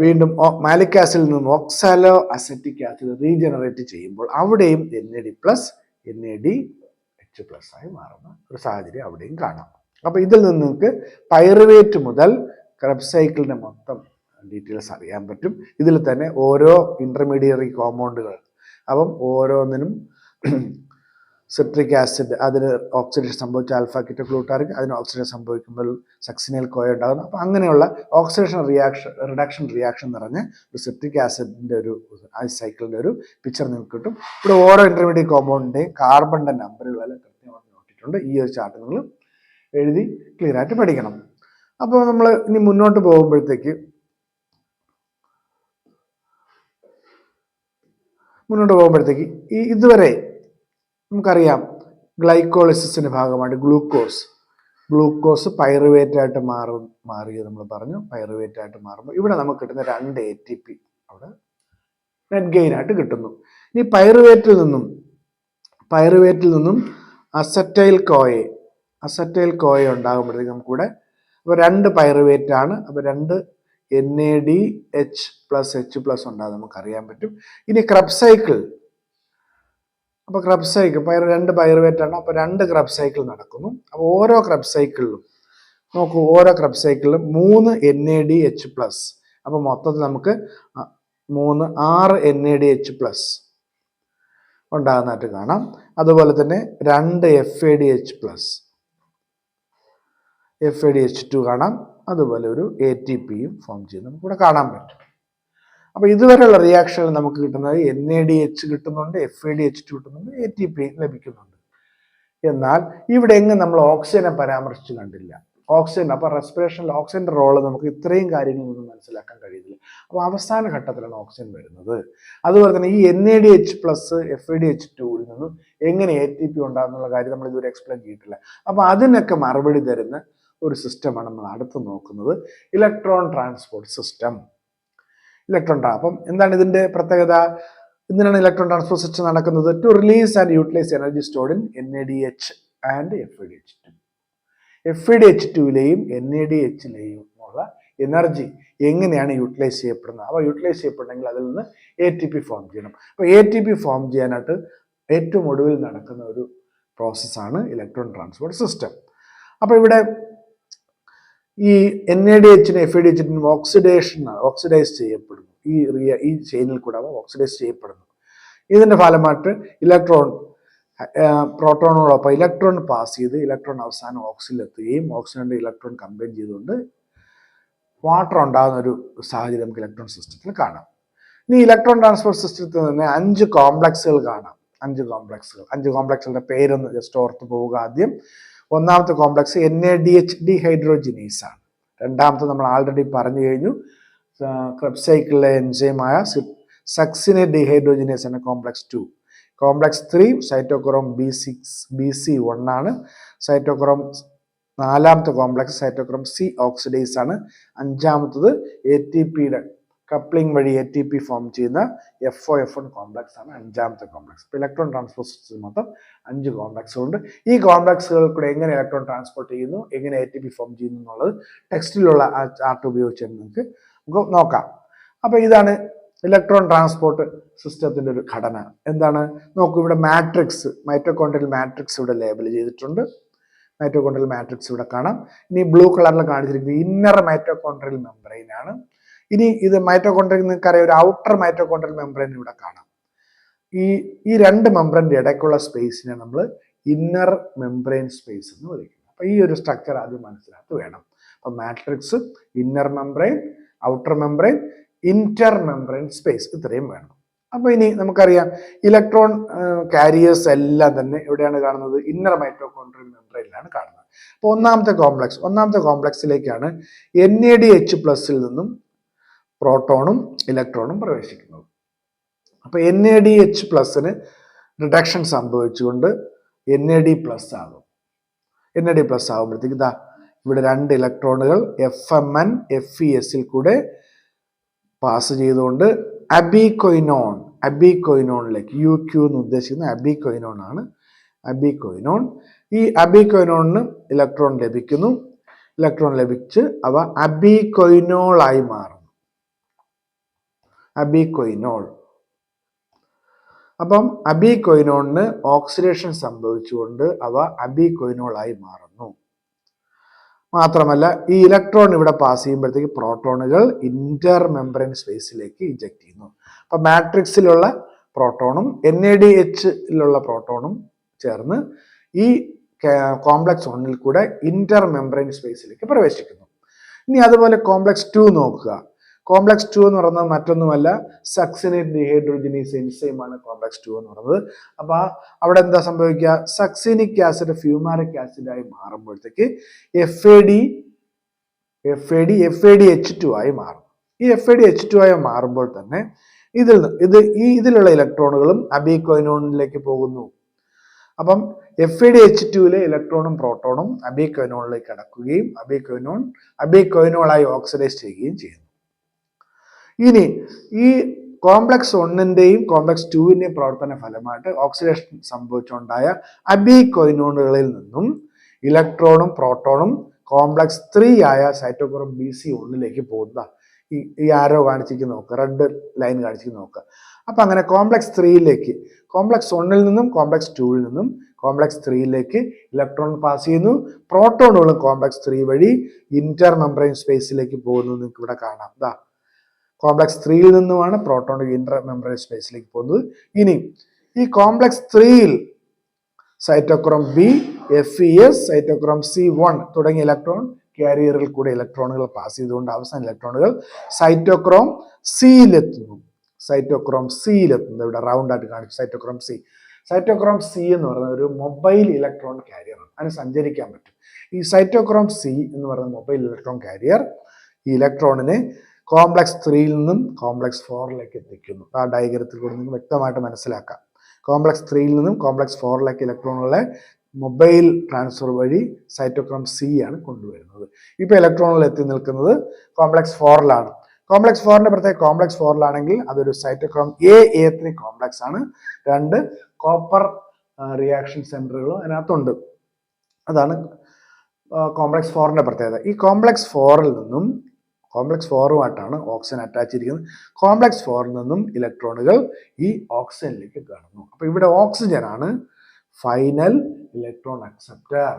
വീണ്ടും മാലിക് ആസിഡിൽ നിന്ന് ഓക്സാലോ അസറ്റിക് ആസിഡ് റീജനറേറ്റ് ചെയ്യുമ്പോൾ അവിടെയും NAD പ്ലസ് NADH+ ആയി മാറുന്ന ഒരു സാഹചര്യം അവിടെയും കാണാം. അപ്പോൾ ഇതിൽ നിന്ന് നിങ്ങൾക്ക് പൈറുവേറ്റ് മുതൽ ക്രെബ്സ് സൈക്കിളിന്റെ മൊത്തം ഡീറ്റെയിൽസ് അറിയാൻ പറ്റും. ഇതിൽ തന്നെ ഓരോ ഇന്റർമീഡിയറി കോമ്പൗണ്ടുകൾ, അപ്പം ഓരോന്നിനും സിട്രിക് ആസിഡ് അതിന് ഓക്സിഡേഷൻ സംഭവിച്ച ആൽഫ കീറ്റോഗ്ലൂട്ടാറിക്, അതിന് ഓക്സിഡേഷൻ സംഭവിക്കുമ്പോൾ സക്സിനൈൽ കോയ ഉണ്ടാകുന്നു. അപ്പോൾ അങ്ങനെയുള്ള ഓക്സിഡേഷൻ റിഡക്ഷൻ റിയാക്ഷൻ നിറഞ്ഞ ഒരു സിട്രിക് ആസിഡിന്റെ ഒരു സൈക്കിളിന്റെ ഒരു പിക്ചർ നിങ്ങൾക്ക് കിട്ടും. ഇവിടെ ഓരോ ഇന്റർമീഡിയറ്റ് കോമ്പൗണ്ടിന്റെയും കാർബണിന്റെ നമ്പറുകളെല്ലാം കൃത്യമായിട്ട് നോക്കിയിട്ടുണ്ട്. ഈ ഒരു ചാർട്ട് നിങ്ങൾ എഴുതി ക്ലിയർ ആയിട്ട് പഠിക്കണം. അപ്പോൾ നമ്മൾ ഇനി മുന്നോട്ട് പോകുമ്പോഴത്തേക്ക് ഇതുവരെ നമുക്കറിയാം ഗ്ലൈക്കോളിസിന്റെ ഭാഗമായിട്ട് ഗ്ലൂക്കോസ് പൈറുവേറ്റ് ആയിട്ട് മാറിയത് നമ്മൾ പറഞ്ഞു. പൈറുവേറ്റ് ആയിട്ട് മാറുമ്പോൾ ഇവിടെ നമുക്ക് കിട്ടുന്ന 2 ATP അവിടെ നെറ്റ് ഗെയിൻ ആയിട്ട് കിട്ടുന്നു. ഇനി പൈറുവേറ്റിൽ നിന്നും അസറ്റൈൽ കോയ ഉണ്ടാകുമ്പോഴത്തേക്ക് നമുക്കിവിടെ അപ്പോൾ 2 പൈറുവേറ്റ് ആണ്. അപ്പോൾ 2 NADH+H+ ഉണ്ടാകും നമുക്കറിയാൻ പറ്റും. ഇനി ക്രെബ്സ് സൈക്കിൾ, അപ്പോൾ ക്രെബ്സ് സൈക്കിൾ 2 പൈറുവേറ്റ് ആണ്. അപ്പോൾ 2 ക്രെബ്സ് സൈക്കിൾ നടക്കുന്നു. അപ്പോൾ ഓരോ ക്രെബ്സ് സൈക്കിളിലും 3 NADH+. അപ്പോൾ മൊത്തത്തിൽ നമുക്ക് 6 NADH+ ഉണ്ടാകുന്നതായിട്ട് കാണാം. അതുപോലെ തന്നെ 2 FADH2 കാണാം. അതുപോലെ ഒരു ATPയും ഫോം ചെയ്ത് നമുക്കിവിടെ കാണാൻ പറ്റും. അപ്പോൾ ഇതുവരെയുള്ള റിയാക്ഷനിൽ നമുക്ക് കിട്ടുന്നത് NADH കിട്ടുന്നുണ്ട്, FADH2 കിട്ടുന്നുണ്ട്, ATP ലഭിക്കുന്നുണ്ട്. എന്നാൽ ഇവിടെ എങ്ങും നമ്മൾ ഓക്സിജനെ പരാമർശിച്ച് കണ്ടില്ല. ഓക്സിജൻ, അപ്പോൾ റെസ്പിറേഷനിൽ ഓക്സിജന്റെ റോള് നമുക്ക് ഇത്രയും കാര്യങ്ങളൊന്നും മനസ്സിലാക്കാൻ കഴിയുന്നില്ല. അപ്പോൾ അവസാന ഘട്ടത്തിലാണ് ഓക്സിജൻ വരുന്നത്. അതുപോലെ തന്നെ ഈ NADH+ FADH2ൽ നിന്നും എങ്ങനെ ATP ഉണ്ടാകുന്നുള്ള കാര്യം നമ്മൾ ഇതുവരെ എക്സ്പ്ലെയിൻ ചെയ്തിട്ടില്ല. അപ്പോൾ അതിനൊക്കെ മറുപടി തരുന്ന ഒരു സിസ്റ്റമാണ് നമ്മൾ അടുത്ത് നോക്കുന്നത്, ഇലക്ട്രോൺ ട്രാൻസ്പോർട്ട് സിസ്റ്റം. അപ്പം എന്താണ് ഇതിന്റെ പ്രത്യേകത? എന്തിനാണ് ഇലക്ട്രോൺ ട്രാൻസ്പോർട്ട് സിസ്റ്റം നടക്കുന്നത്? To release and utilise energy stored in NADH and FADH2. FADH2ലെയും NADHലെയും ഉള്ള എനർജി എങ്ങനെയാണ് യൂട്ടിലൈസ് ചെയ്യപ്പെടുന്നത്? അപ്പോൾ യൂട്ടിലൈസ് ചെയ്യപ്പെടണമെങ്കിൽ അതിൽ നിന്ന് ATP ഫോം ചെയ്യണം. അപ്പോൾ ATP ഫോം ചെയ്യാനായിട്ട് ഏറ്റവും ഒടുവിൽ നടക്കുന്ന ഒരു പ്രോസസ്സാണ് ഇലക്ട്രോൺ ട്രാൻസ്പോർട്ട് സിസ്റ്റം. അപ്പോൾ ഇവിടെ ഈ NADHനും FADHനും ഓക്സിഡൈസ് ചെയ്യപ്പെടുന്നു. ഈ ചെയിനിൽ കൂടെ ഓക്സിഡൈസ് ചെയ്യപ്പെടുന്നു. ഇതിന്റെ ഫലമായിട്ട് പ്രോട്ടോണുകളൊപ്പം ഇലക്ട്രോൺ പാസ് ചെയ്ത് ഇലക്ട്രോൺ അവസാനം ഓക്സിജനിലെത്തുകയും ഓക്സിജന്റെ ഇലക്ട്രോൺ കമ്പൈൻ ചെയ്തുകൊണ്ട് വാട്ടർ ഉണ്ടാകുന്ന ഒരു സാഹചര്യം നമുക്ക് ഇലക്ട്രോൺ സിസ്റ്റത്തിൽ കാണാം. ഇനി ഇലക്ട്രോൺ ട്രാൻസ്പോർട്ട് സിസ്റ്റത്തിൽ തന്നെ 5 കോംപ്ലക്സുകൾ കാണാം. 5 കോംപ്ലക്സുകളുടെ പേരൊന്ന് ജസ്റ്റ് ഓർത്ത് പോവുക. ആദ്യം ഒന്നാമത്തെ കോംപ്ലക്സ് NADH ഡീഹൈഡ്രോജിനേസ് ആണ്. രണ്ടാമത്തെ നമ്മൾ ആൾറെഡി പറഞ്ഞു കഴിഞ്ഞു, ക്രെബ്സ് സൈക്കിളിലെ എൻസൈമായ സക്സിനേറ്റ് ഡീഹൈഡ്രോജിനേസ് ആണ് കോംപ്ലക്സ് 2. കോംപ്ലക്സ് 3 സൈറ്റോക്രോം BC1 ആണ്. സൈറ്റോക്രോം 4ാമത്തെ കോംപ്ലക്സ് സൈറ്റോക്രോം C ഓക്സിഡേസ് ആണ്. 5ാമത്തത് ATPയുടെ കപ്ലിംഗ് വഴി ATP ഫോം ചെയ്യുന്ന FOF1 കോംപ്ലക്സ് ആണ് 5ാമത്തെ കോംപ്ലക്സ്. ഇപ്പോൾ ഇലക്ട്രോൺ ട്രാൻസ്പോർട്ട് സിസ്റ്റം മൊത്തം 5 കോംപ്ലക്സുകളുണ്ട്. ഈ കോംപ്ലക്സുകൾ കൂടെ എങ്ങനെ ഇലക്ട്രോൺ ട്രാൻസ്പോർട്ട് ചെയ്യുന്നു, എങ്ങനെ ATP ഫോം ചെയ്യുന്നു എന്നുള്ളത് ടെക്സ്റ്റിലുള്ള ആ ചാർട്ട് ഉപയോഗിച്ച് നമുക്ക് നോക്കാം. അപ്പോൾ ഇതാണ് ഇലക്ട്രോൺ ട്രാൻസ്പോർട്ട് സിസ്റ്റത്തിന്റെ ഒരു ഘടന. എന്താണ് നോക്കൂ, ഇവിടെ മൈറ്റോകോൺഡ്രിയൽ മാട്രിക്സ് ഇവിടെ ലേബൽ ചെയ്തിട്ടുണ്ട്. മൈറ്റോകോൺഡ്രിയൽ മാട്രിക്സ് ഇവിടെ കാണാം. ഇനി ബ്ലൂ കളറിൽ കാണിച്ചിരിക്കുന്നത് ഇന്നർ മൈറ്റോകോൺഡ്രിയൽ മെംബ്രെയിൻ ആണ്. ഇനി ഇത് മൈറ്റോകോൺഡ്രിയൽ നിങ്ങൾക്കറിയാം, ഒരു ഔട്ടർ മൈറ്റോകോൺഡ്രിയൽ മെംബ്രെയിൻ ഇവിടെ കാണാം. ഈ 2 മെംബ്രെയിൻ്റെ ഇടയ്ക്കുള്ള സ്പേസിനെ നമ്മൾ ഇന്നർ മെംബ്രെയിൻ സ്പേസ് എന്ന് വിളിക്കുന്നു. അപ്പൊ ഈ ഒരു സ്ട്രക്ചർ ആദ്യം മനസ്സിലാക്കി വേണം. അപ്പൊ matrix, inner membrane, outer membrane, Inter membrane space, ഇത്രയും വേണം. അപ്പൊ ഇനി നമുക്കറിയാം ഇലക്ട്രോൺ കാരിയേഴ്സ് എല്ലാം തന്നെ എവിടെയാണ് കാണുന്നത്? ഇന്നർ മൈറ്റോകോൺഡ്രിയൽ മെംബ്രെയിനിലാണ് കാണുന്നത്. അപ്പൊ ഒന്നാമത്തെ കോംപ്ലക്സിലേക്കാണ് NADH+ നിന്നും പ്രോട്ടോണും ഇലക്ട്രോണും പ്രവേശിക്കുന്നത്. അപ്പോൾ NADH+ന് റിഡക്ഷൻ സംഭവിച്ചുകൊണ്ട് NAD+ ആകും. NAD+ ആകുമ്പോഴത്തേക്ക് ഇതാ ഇവിടെ 2 ഇലക്ട്രോണുകൾ FMN FeSൽ കൂടെ പാസ് ചെയ്തുകൊണ്ട് അബികൊയിനോണിലേക്ക് UQ എന്ന് ഉദ്ദേശിക്കുന്ന അബികൊയിനോൺ ആണ്. അബികൊയിനോൺ, ഈ അബികൊയിനോണിന് ഇലക്ട്രോൺ ലഭിക്കുന്നു. ഇലക്ട്രോൺ ലഭിച്ച് അവ അബികൊയിനോളായി മാറുന്നു. അബികൊയിനോൾ. അപ്പം അബികൊയിനോണിന് ഓക്സിഡേഷൻ സംഭവിച്ചുകൊണ്ട് അവ അബികൊയിനോളായി മാറുന്നു. മാത്രമല്ല ഈ ഇലക്ട്രോൺ ഇവിടെ പാസ് ചെയ്യുമ്പോഴത്തേക്ക് പ്രോട്ടോണുകൾ ഇന്റർ മെംബ്രെയിൻ സ്പേസിലേക്ക് ഇഞ്ചക്ട് ചെയ്യുന്നു. അപ്പൊ മാട്രിക്സിലുള്ള പ്രോട്ടോണും NADH പ്രോട്ടോണും ചേർന്ന് ഈ കോംപ്ലക്സ് 1ൽ കൂടെ ഇന്റർ മെംബ്രെയിൻ സ്പേസിലേക്ക് പ്രവേശിക്കുന്നു. ഇനി അതുപോലെ കോംപ്ലക്സ് 2 നോക്കുക. കോംപ്ലക്സ് 2 എന്ന് പറയുന്നത് മറ്റൊന്നുമല്ല, സക്സിനേറ്റ് ഡീഹൈഡ്രോജനേസ് എൻസൈമാണ് കോംപ്ലക്സ് 2 എന്ന് പറയുന്നത്. അപ്പൊ അവിടെ എന്താ സംഭവിക്കുക? സക്സിനിക് ആസിഡ് ഫ്യൂമാറിക് ആസിഡായി മാറുമ്പോഴത്തേക്ക് FADH2 ആയി മാറും. ഈ FADH2 ആയി മാറുമ്പോൾ തന്നെ ഇതിലുള്ള ഇലക്ട്രോണുകളും അബികൊയിനോണിലേക്ക് പോകുന്നു. അപ്പം FADH2ലെ ഇലക്ട്രോണും പ്രോട്ടോണും അബികൊയിനോണിലേക്ക് കടക്കുകയും അബികൊയിനോളായി ഓക്സിഡൈസ് ചെയ്യുകയും ചെയ്യുന്നു. ഇനി ഈ കോംപ്ലക്സ് 1ന്റെയും കോംപ്ലക്സ് 2ന്റെയും പ്രവർത്തന ഫലമായിട്ട് ഓക്സിഡേഷൻ സംഭവിച്ചുണ്ടായ അബികൊയിനോണുകളിൽ നിന്നും ഇലക്ട്രോണും പ്രോട്ടോണും കോംപ്ലക്സ് 3 ആയ സൈറ്റോക്രോം BC1ലേക്ക് പോകുന്ന ഈ ആരോ കാണിച്ചിരിക്കുന്ന നോക്കുക, റെഡ് ലൈൻ കാണിച്ചിരിക്കുന്ന നോക്കുക. അപ്പൊ അങ്ങനെ കോംപ്ലക്സ് 3ലേക്ക്, കോംപ്ലക്സ് 1ൽ നിന്നും കോംപ്ലക്സ് 2ൽ നിന്നും കോംപ്ലക്സ് 3ലേക്ക് ഇലക്ട്രോൺ പാസ് ചെയ്യുന്നു. പ്രോട്ടോണുകളും കോംപ്ലക്സ് 3 വഴി ഇന്റർ മെംബ്രെയിൻ സ്പേസിലേക്ക് പോകുന്നു. നിങ്ങൾക്ക് ഇവിടെ കാണാം. ദാ കോംപ്ലക്സ് 3ൽ നിന്നുമാണ് പ്രോട്ടോൺ ഇന്റർ മെംബ്രെയിൻ സ്പേസിലേക്ക് പോകുന്നത്. ഇനി ഈ കോംപ്ലക്സ് 3ൽ cytochrome B, FeS, cytochrome C1 തുടങ്ങിയ ഇലക്ട്രോൺ കാരിയറിൽ കൂടെ ഇലക്ട്രോണുകൾ പാസ് ചെയ്തുകൊണ്ട് അവസാന ഇലക്ട്രോണുകൾ സൈറ്റോക്രോം Cയിലെത്തുന്നു. ഇവിടെ റൗണ്ട് ആയിട്ട് കാണിച്ചു സൈറ്റോക്രോം C. സൈറ്റോക്രോം C എന്ന് പറയുന്നത് ഒരു മൊബൈൽ ഇലക്ട്രോൺ കാരിയറാണ്. അതിന് സഞ്ചരിക്കാൻ പറ്റും. ഈ സൈറ്റോക്രോം C എന്ന് പറയുന്ന മൊബൈൽ ഇലക്ട്രോൺ കാരിയർ ഈ ഇലക്ട്രോണിനെ കോംപ്ലക്സ് 3ൽ നിന്നും കോംപ്ലക്സ് 4ലേക്ക് എത്തിക്കുന്നു. ആ ഡയഗ്രത്തിൽ കൂടെ നിങ്ങൾക്ക് വ്യക്തമായിട്ട് മനസ്സിലാക്കാം. കോംപ്ലക്സ് 3ൽ നിന്നും കോംപ്ലക്സ് 4ലേക്ക് ഇലക്ട്രോണുകളെ മൊബൈൽ ട്രാൻസ്ഫർ വഴി സൈറ്റോക്രോം C ആണ് കൊണ്ടുവരുന്നത്. ഇപ്പൊ ഇലക്ട്രോണുകൾ എത്തി നിൽക്കുന്നത് കോംപ്ലക്സ് 4ലാണ്. കോംപ്ലക്സ് 4ന്റെ പ്രത്യേക കോംപ്ലക്സ് 4ലാണെങ്കിൽ അതൊരു സൈറ്റോക്രോം A3 കോംപ്ലക്സ് ആണ്. 2 കോപ്പർ റിയാക്ഷൻ സെന്ററുകളും അതിനകത്തുണ്ട്. അതാണ് കോംപ്ലക്സ് 4ന്റെ പ്രത്യേകത. ഈ കോംപ്ലക്സ് 4ൽ നിന്നും കോംപ്ലക്സ് 4ഉമായിട്ടാണ് ഓക്സിജൻ അറ്റാച്ച് ചെയ്തിരിക്കുന്നത്. കോംപ്ലക്സ് 4ൽ നിന്നും ഇലക്ട്രോണുകൾ ഈ ഓക്സിജനിലേക്ക് കടന്നു. അപ്പൊ ഇവിടെ ഓക്സിജൻ ആണ് final electron acceptor.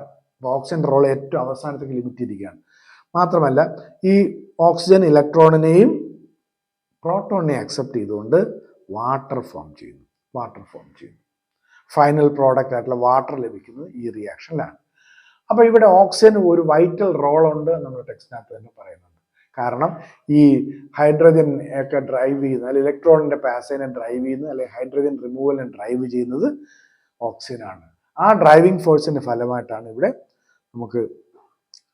Oxygen role ഏറ്റവും അവസാനത്തേക്ക് ലിമിറ്റ് ചെയ്തിരിക്കുകയാണ്. മാത്രമല്ല ഈ ഓക്സിജൻ ഇലക്ട്രോണിനെയും പ്രോട്ടോണിനെയും അക്സെപ്റ്റ് ചെയ്തുകൊണ്ട് വാട്ടർ ഫോം ചെയ്യുന്നു. ഫൈനൽ പ്രോഡക്റ്റ് ആയിട്ടുള്ള വാട്ടർ ലഭിക്കുന്നത് ഈ റിയാക്ഷനിലാണ്. അപ്പൊ ഇവിടെ ഓക്സിജൻ ഒരു വൈറ്റൽ റോൾ ഉണ്ട് നമ്മുടെ ടെക്സ്റ്റിനകത്ത് തന്നെ പറയുന്നുണ്ട്. കാരണം ഈ ഹൈഡ്രജൻ ഒക്കെ ഡ്രൈവ് ചെയ്യുന്ന, അല്ലെങ്കിൽ ഇലക്ട്രോണിന്റെ പാസേജിനെ ഡ്രൈവ് ചെയ്യുന്ന, അല്ലെങ്കിൽ ഹൈഡ്രജൻ റിമൂവലിനെ ഡ്രൈവ് ചെയ്യുന്നത് ഓക്സിജൻ ആണ്. ആ ഡ്രൈവിംഗ് ഫോഴ്സിന്റെ ഫലമായിട്ടാണ് ഇവിടെ നമുക്ക്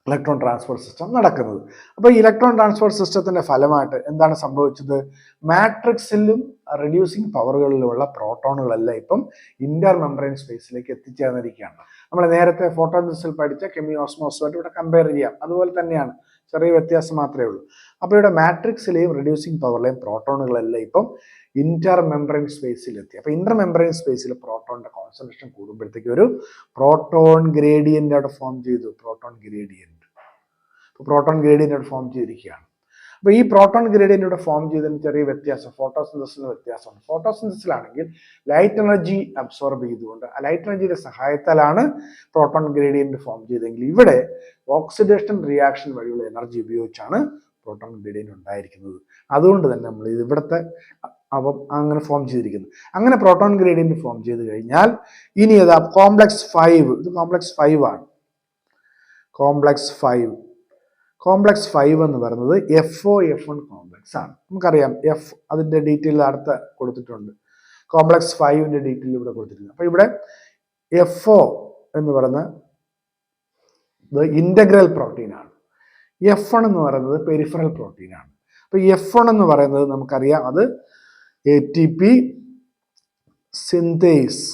ഇലക്ട്രോൺ ട്രാൻസ്പോർട്ട് സിസ്റ്റം നടക്കുന്നത്. അപ്പോൾ ഈ ഇലക്ട്രോൺ ട്രാൻസ്പോർട്ട് സിസ്റ്റത്തിന്റെ ഫലമായിട്ട് എന്താണ് സംഭവിച്ചത്? മാട്രിക്സിലും റെഡ്യൂസിങ് പവറുകളിലുള്ള പ്രോട്ടോണുകളെല്ലാം ഇപ്പം ഇന്റർ മെംബ്രെയിൻ സ്പേസിലേക്ക് എത്തിച്ചേർന്നിരിക്കുകയാണ്. നമ്മൾ നേരത്തെ ഫോട്ടോസിന്തസിസിൽ പഠിച്ച കെമിയോസ്മോസുമായിട്ട് ഇവിടെ കമ്പയർ ചെയ്യാം. അതുപോലെ തന്നെയാണ്, ചെറിയ വ്യത്യാസം മാത്രമേ ഉള്ളൂ. അപ്പോൾ ഇവിടെ മാട്രിക്സിലെയും റെഡ്യൂസിങ് പവറിലെയും പ്രോട്ടോണുകളെല്ലാം ഇപ്പം ഇന്റർ മെംബ്രെയിൻ സ്പേസിലെത്തി. അപ്പോൾ ഇന്റർ മെംബ്രെയിൻ സ്പേസിൽ പ്രോട്ടോണിന്റെ കോൺസെൻട്രേഷൻ കൂടുമ്പോഴത്തേക്ക് ഒരു പ്രോട്ടോൺ ഗ്രേഡിയന്റ് അവിടെ ഫോം ചെയ്തു. പ്രോട്ടോൺ ഗ്രേഡിയന്റ് അവിടെ ഫോം ചെയ്തിരിക്കുകയാണ്. അപ്പോൾ ഈ പ്രോട്ടോൺ ഗ്രേഡിയന്റ് ഇവിടെ ഫോം ചെയ്തതിന് ചെറിയ വ്യത്യാസം, ഫോട്ടോസിന്തസിന് വ്യത്യാസമുണ്ട്. ഫോട്ടോസിന്തസിലാണെങ്കിൽ ലൈറ്റ് എനർജി അബ്സോർബ് ചെയ്തുകൊണ്ട് ആ ലൈറ്റ് എനർജിയുടെ സഹായത്താലാണ് പ്രോട്ടോൺ ഗ്രേഡിയന്റ് ഫോം ചെയ്തതെങ്കിൽ ഇവിടെ ഓക്സിഡേഷൻ റിയാക്ഷൻ വഴിയുള്ള എനർജി ഉപയോഗിച്ചാണ് പ്രോട്ടോൺ ഗ്രേഡിയന്റ് ഉണ്ടായിരിക്കുന്നത്. അതുകൊണ്ട് തന്നെ നമ്മൾ ഇവിടുത്തെ അങ്ങനെ ഫോം ചെയ്തിരിക്കുന്നത്. അങ്ങനെ പ്രോട്ടോൺ ഗ്രേഡിയന്റ് ഫോം ചെയ്ത് കഴിഞ്ഞാൽ ഇനി ഏതാ? കോംപ്ലക്സ് 5. ഇത് കോംപ്ലക്സ് 5 ആണ്. കോംപ്ലക്സ് 5 എന്ന് പറയുന്നത് FOF1 കോംപ്ലക്സ് ആണ്. നമുക്കറിയാം എഫ്, അതിന്റെ ഡീറ്റെയിൽ അടുത്ത കൊടുത്തിട്ടുണ്ട്. കോംപ്ലക്സ് 5ന്റെ ഡീറ്റെയിൽ ഇവിടെ കൊടുത്തിട്ടുണ്ട്. അപ്പൊ ഇവിടെ FO എന്ന് പറയുന്ന ഇന്റഗ്രൽ പ്രോട്ടീൻ ആണ്. F1 എന്ന് പറയുന്നത് പെരിഫറൽ പ്രോട്ടീൻ ആണ്. അപ്പൊ F1 എന്ന് പറയുന്നത് നമുക്കറിയാം, അത് ATP സിന്തേസ്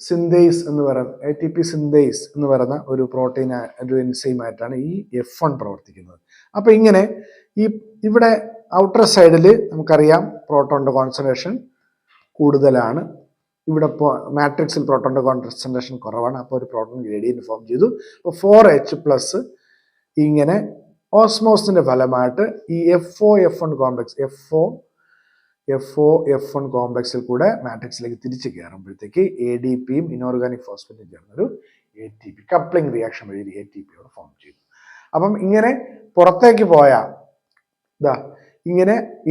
സിന്തേസ് എന്ന് പറയുന്ന ഒരു പ്രോട്ടീൻ ഒരു എൻസൈമായിട്ടാണ് ഈ F1 പ്രവർത്തിക്കുന്നത്. അപ്പൊ ഇങ്ങനെ ഇവിടെ ഔട്ടർ സൈഡിൽ നമുക്കറിയാം പ്രോട്ടോണിന്റെ കോൺസെൻട്രേഷൻ കൂടുതലാണ്. ഇവിടെ മാട്രിക്സിൽ പ്രോട്ടോണിന്റെ കോൺസെൻട്രേഷൻ കുറവാണ്. അപ്പോൾ ഒരു പ്രോട്ടോൺ ഗ്രേഡിയന്റ് ഫോം ചെയ്തു. അപ്പോൾ 4H+ ഇങ്ങനെ ഓസ്മോസിന്റെ ഫലമായിട്ട് ഈ FO-F1 കോംപ്ലക്സ് FO-F1 കോംപ്ലക്സിൽ കൂടെ മാട്രിക്സിലേക്ക് തിരിച്ചു കയറുമ്പോഴത്തേക്ക് ADPയും ഇനോർഗാനിക് ഫോസ്ഫേറ്റും ചേർന്നൊരു ATP കപ്ലിംഗ് റിയാക്ഷൻ വഴി ATP ഫോം ചെയ്തു. അപ്പം ഇങ്ങനെ പുറത്തേക്ക് പോയ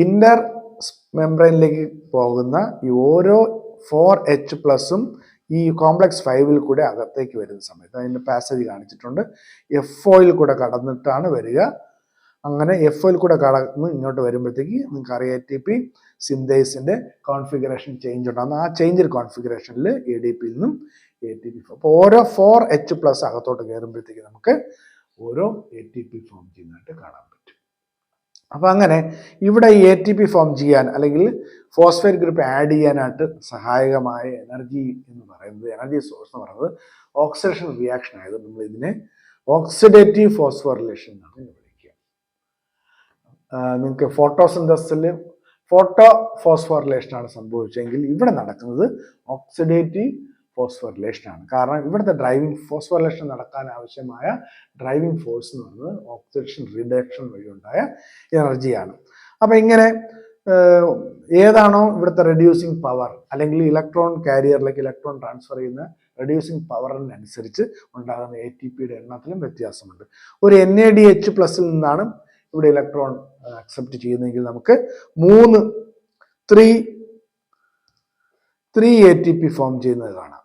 ഇന്നർ മെംബ്രെയിനിലേക്ക് പോകുന്ന ഈ ഓരോ 4H+ ഈ കോംപ്ലക്സ് 5ൽ കൂടെ അകത്തേക്ക് വരുന്ന സമയത്ത് അതിൻ്റെ പാസേജ് കാണിച്ചിട്ടുണ്ട്. FOയിൽ കൂടെ കടന്നിട്ടാണ് വരിക. അങ്ങനെ FOയിൽ കൂടെ കടന്ന് ഇങ്ങോട്ട് വരുമ്പോഴത്തേക്ക് നിങ്ങൾക്ക് അറിയാം ATP സിന്തേസിന്റെ കോൺഫിഗറേഷൻ ചേഞ്ച് ഉണ്ടാകുന്നു. ആ ചേഞ്ച് കോൺഫിഗറേഷനിൽ ADPയിൽ നിന്നും ATP ഫോം. അപ്പോൾ ഓരോ 4H+ അകത്തോട്ട് കയറുമ്പോഴത്തേക്ക് നമുക്ക് ഓരോ ATP ഫോം ചെയ്യുന്നതായിട്ട് കാണാൻ പറ്റും. അപ്പൊ അങ്ങനെ ഇവിടെ ഈ ATP ഫോം ചെയ്യാൻ അല്ലെങ്കിൽ ഫോസ്ഫേറ്റ് ഗ്രൂപ്പ് ആഡ് ചെയ്യാനായിട്ട് സഹായകമായ എനർജി സോഴ്സ് എന്ന് പറയുന്നത് ഓക്സിഡേഷൻ റിയാക്ഷൻ ആയത് നമ്മൾ ഇതിനെ ഓക്സിഡേറ്റീവ് ഫോസ്ഫോറിലേഷൻ എന്നാണ് വിളിക്കുക. നിങ്ങൾക്ക് ഫോട്ടോസിന്തസിൽ ഫോട്ടോ ഫോസ്ഫോറിലേഷൻ ആണ് സംഭവിച്ചെങ്കിൽ ഇവിടെ നടക്കുന്നത് ഓക്സിഡേറ്റീവ് ഫോസ്ഫോറിലേഷൻ ആണ്. കാരണം ഇവിടുത്തെ ഫോസ്ഫോറിലേഷൻ നടക്കാൻ ആവശ്യമായ ഡ്രൈവിംഗ് ഫോഴ്സ് എന്ന് പറയുന്നത് ഓക്സിഡേഷൻ റിഡക്ഷൻ വഴി ഉണ്ടായ എനർജിയാണ്. അപ്പൊ ഇങ്ങനെ ഏതാണോ ഇവിടുത്തെ റെഡ്യൂസിങ് പവർ അല്ലെങ്കിൽ ഇലക്ട്രോൺ കാരിയറിലേക്ക് ഇലക്ട്രോൺ ട്രാൻസ്ഫർ ചെയ്യുന്ന റെഡ്യൂസിങ് പവറിനനുസരിച്ച് ഉണ്ടാകുന്ന ATPയുടെ എണ്ണത്തിലും വ്യത്യാസമുണ്ട്. ഒരു NADH+ നിന്നാണ് ഇവിടെ ഇലക്ട്രോൺ അക്സെപ്റ്റ് ചെയ്യുന്നതെങ്കിൽ നമുക്ക് 3 ATP ഫോം ചെയ്യുന്നത് കാണാം.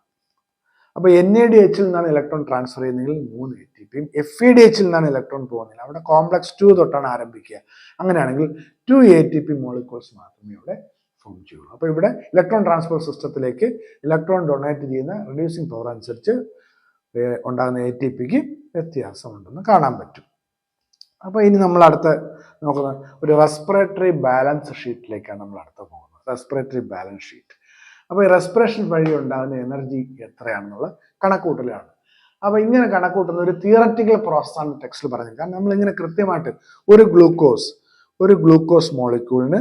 അപ്പോൾ NADH നിന്നാണ് ഇലക്ട്രോൺ ട്രാൻസ്ഫർ ചെയ്യുന്നതെങ്കിൽ 3 ATPയും FADH നിന്നാണ് ഇലക്ട്രോൺ പോകുന്നില്ല. അവിടെ കോംപ്ലക്സ് 2 തൊട്ടാണ് ആരംഭിക്കുക. അങ്ങനെയാണെങ്കിൽ 2 ATP മോളിക്യൂൾസ് മാത്രമേ ഇവിടെ ഫോം ചെയ്യുള്ളൂ. അപ്പോൾ ഇവിടെ ഇലക്ട്രോൺ ട്രാൻസ്പോർട്ട് സിസ്റ്റത്തിലേക്ക് ഇലക്ട്രോൺ ഡൊണേറ്റ് ചെയ്യുന്ന റെഡ്യൂസിങ് പവർ അനുസരിച്ച് ഉണ്ടാകുന്ന ATPക്ക് വ്യത്യാസമുണ്ടെന്ന് കാണാൻ പറ്റും. അപ്പോൾ ഇനി നമ്മൾ അടുത്ത നോക്കുന്ന ഒരു റെസ്പിറേറ്ററി ബാലൻസ് ഷീറ്റിലേക്കാണ് നമ്മൾ അടുത്ത് പോകുന്നത്. Respiratory balance sheet. അപ്പോൾ ഈ റെസ്പിറേഷൻ വഴി ഉണ്ടാകുന്ന എനർജി എത്രയാണെന്നുള്ള കണക്കൂട്ടലാണ്. അപ്പോൾ ഇങ്ങനെ കണക്കൂട്ടുന്ന ഒരു തിയററ്റിക്കൽ പ്രോസസ്സാണ് ടെക്സ്റ്റിൽ പറഞ്ഞത്. കാരണം നമ്മളിങ്ങനെ കൃത്യമായിട്ട് ഒരു ഗ്ലൂക്കോസ് മോളിക്യൂളിന്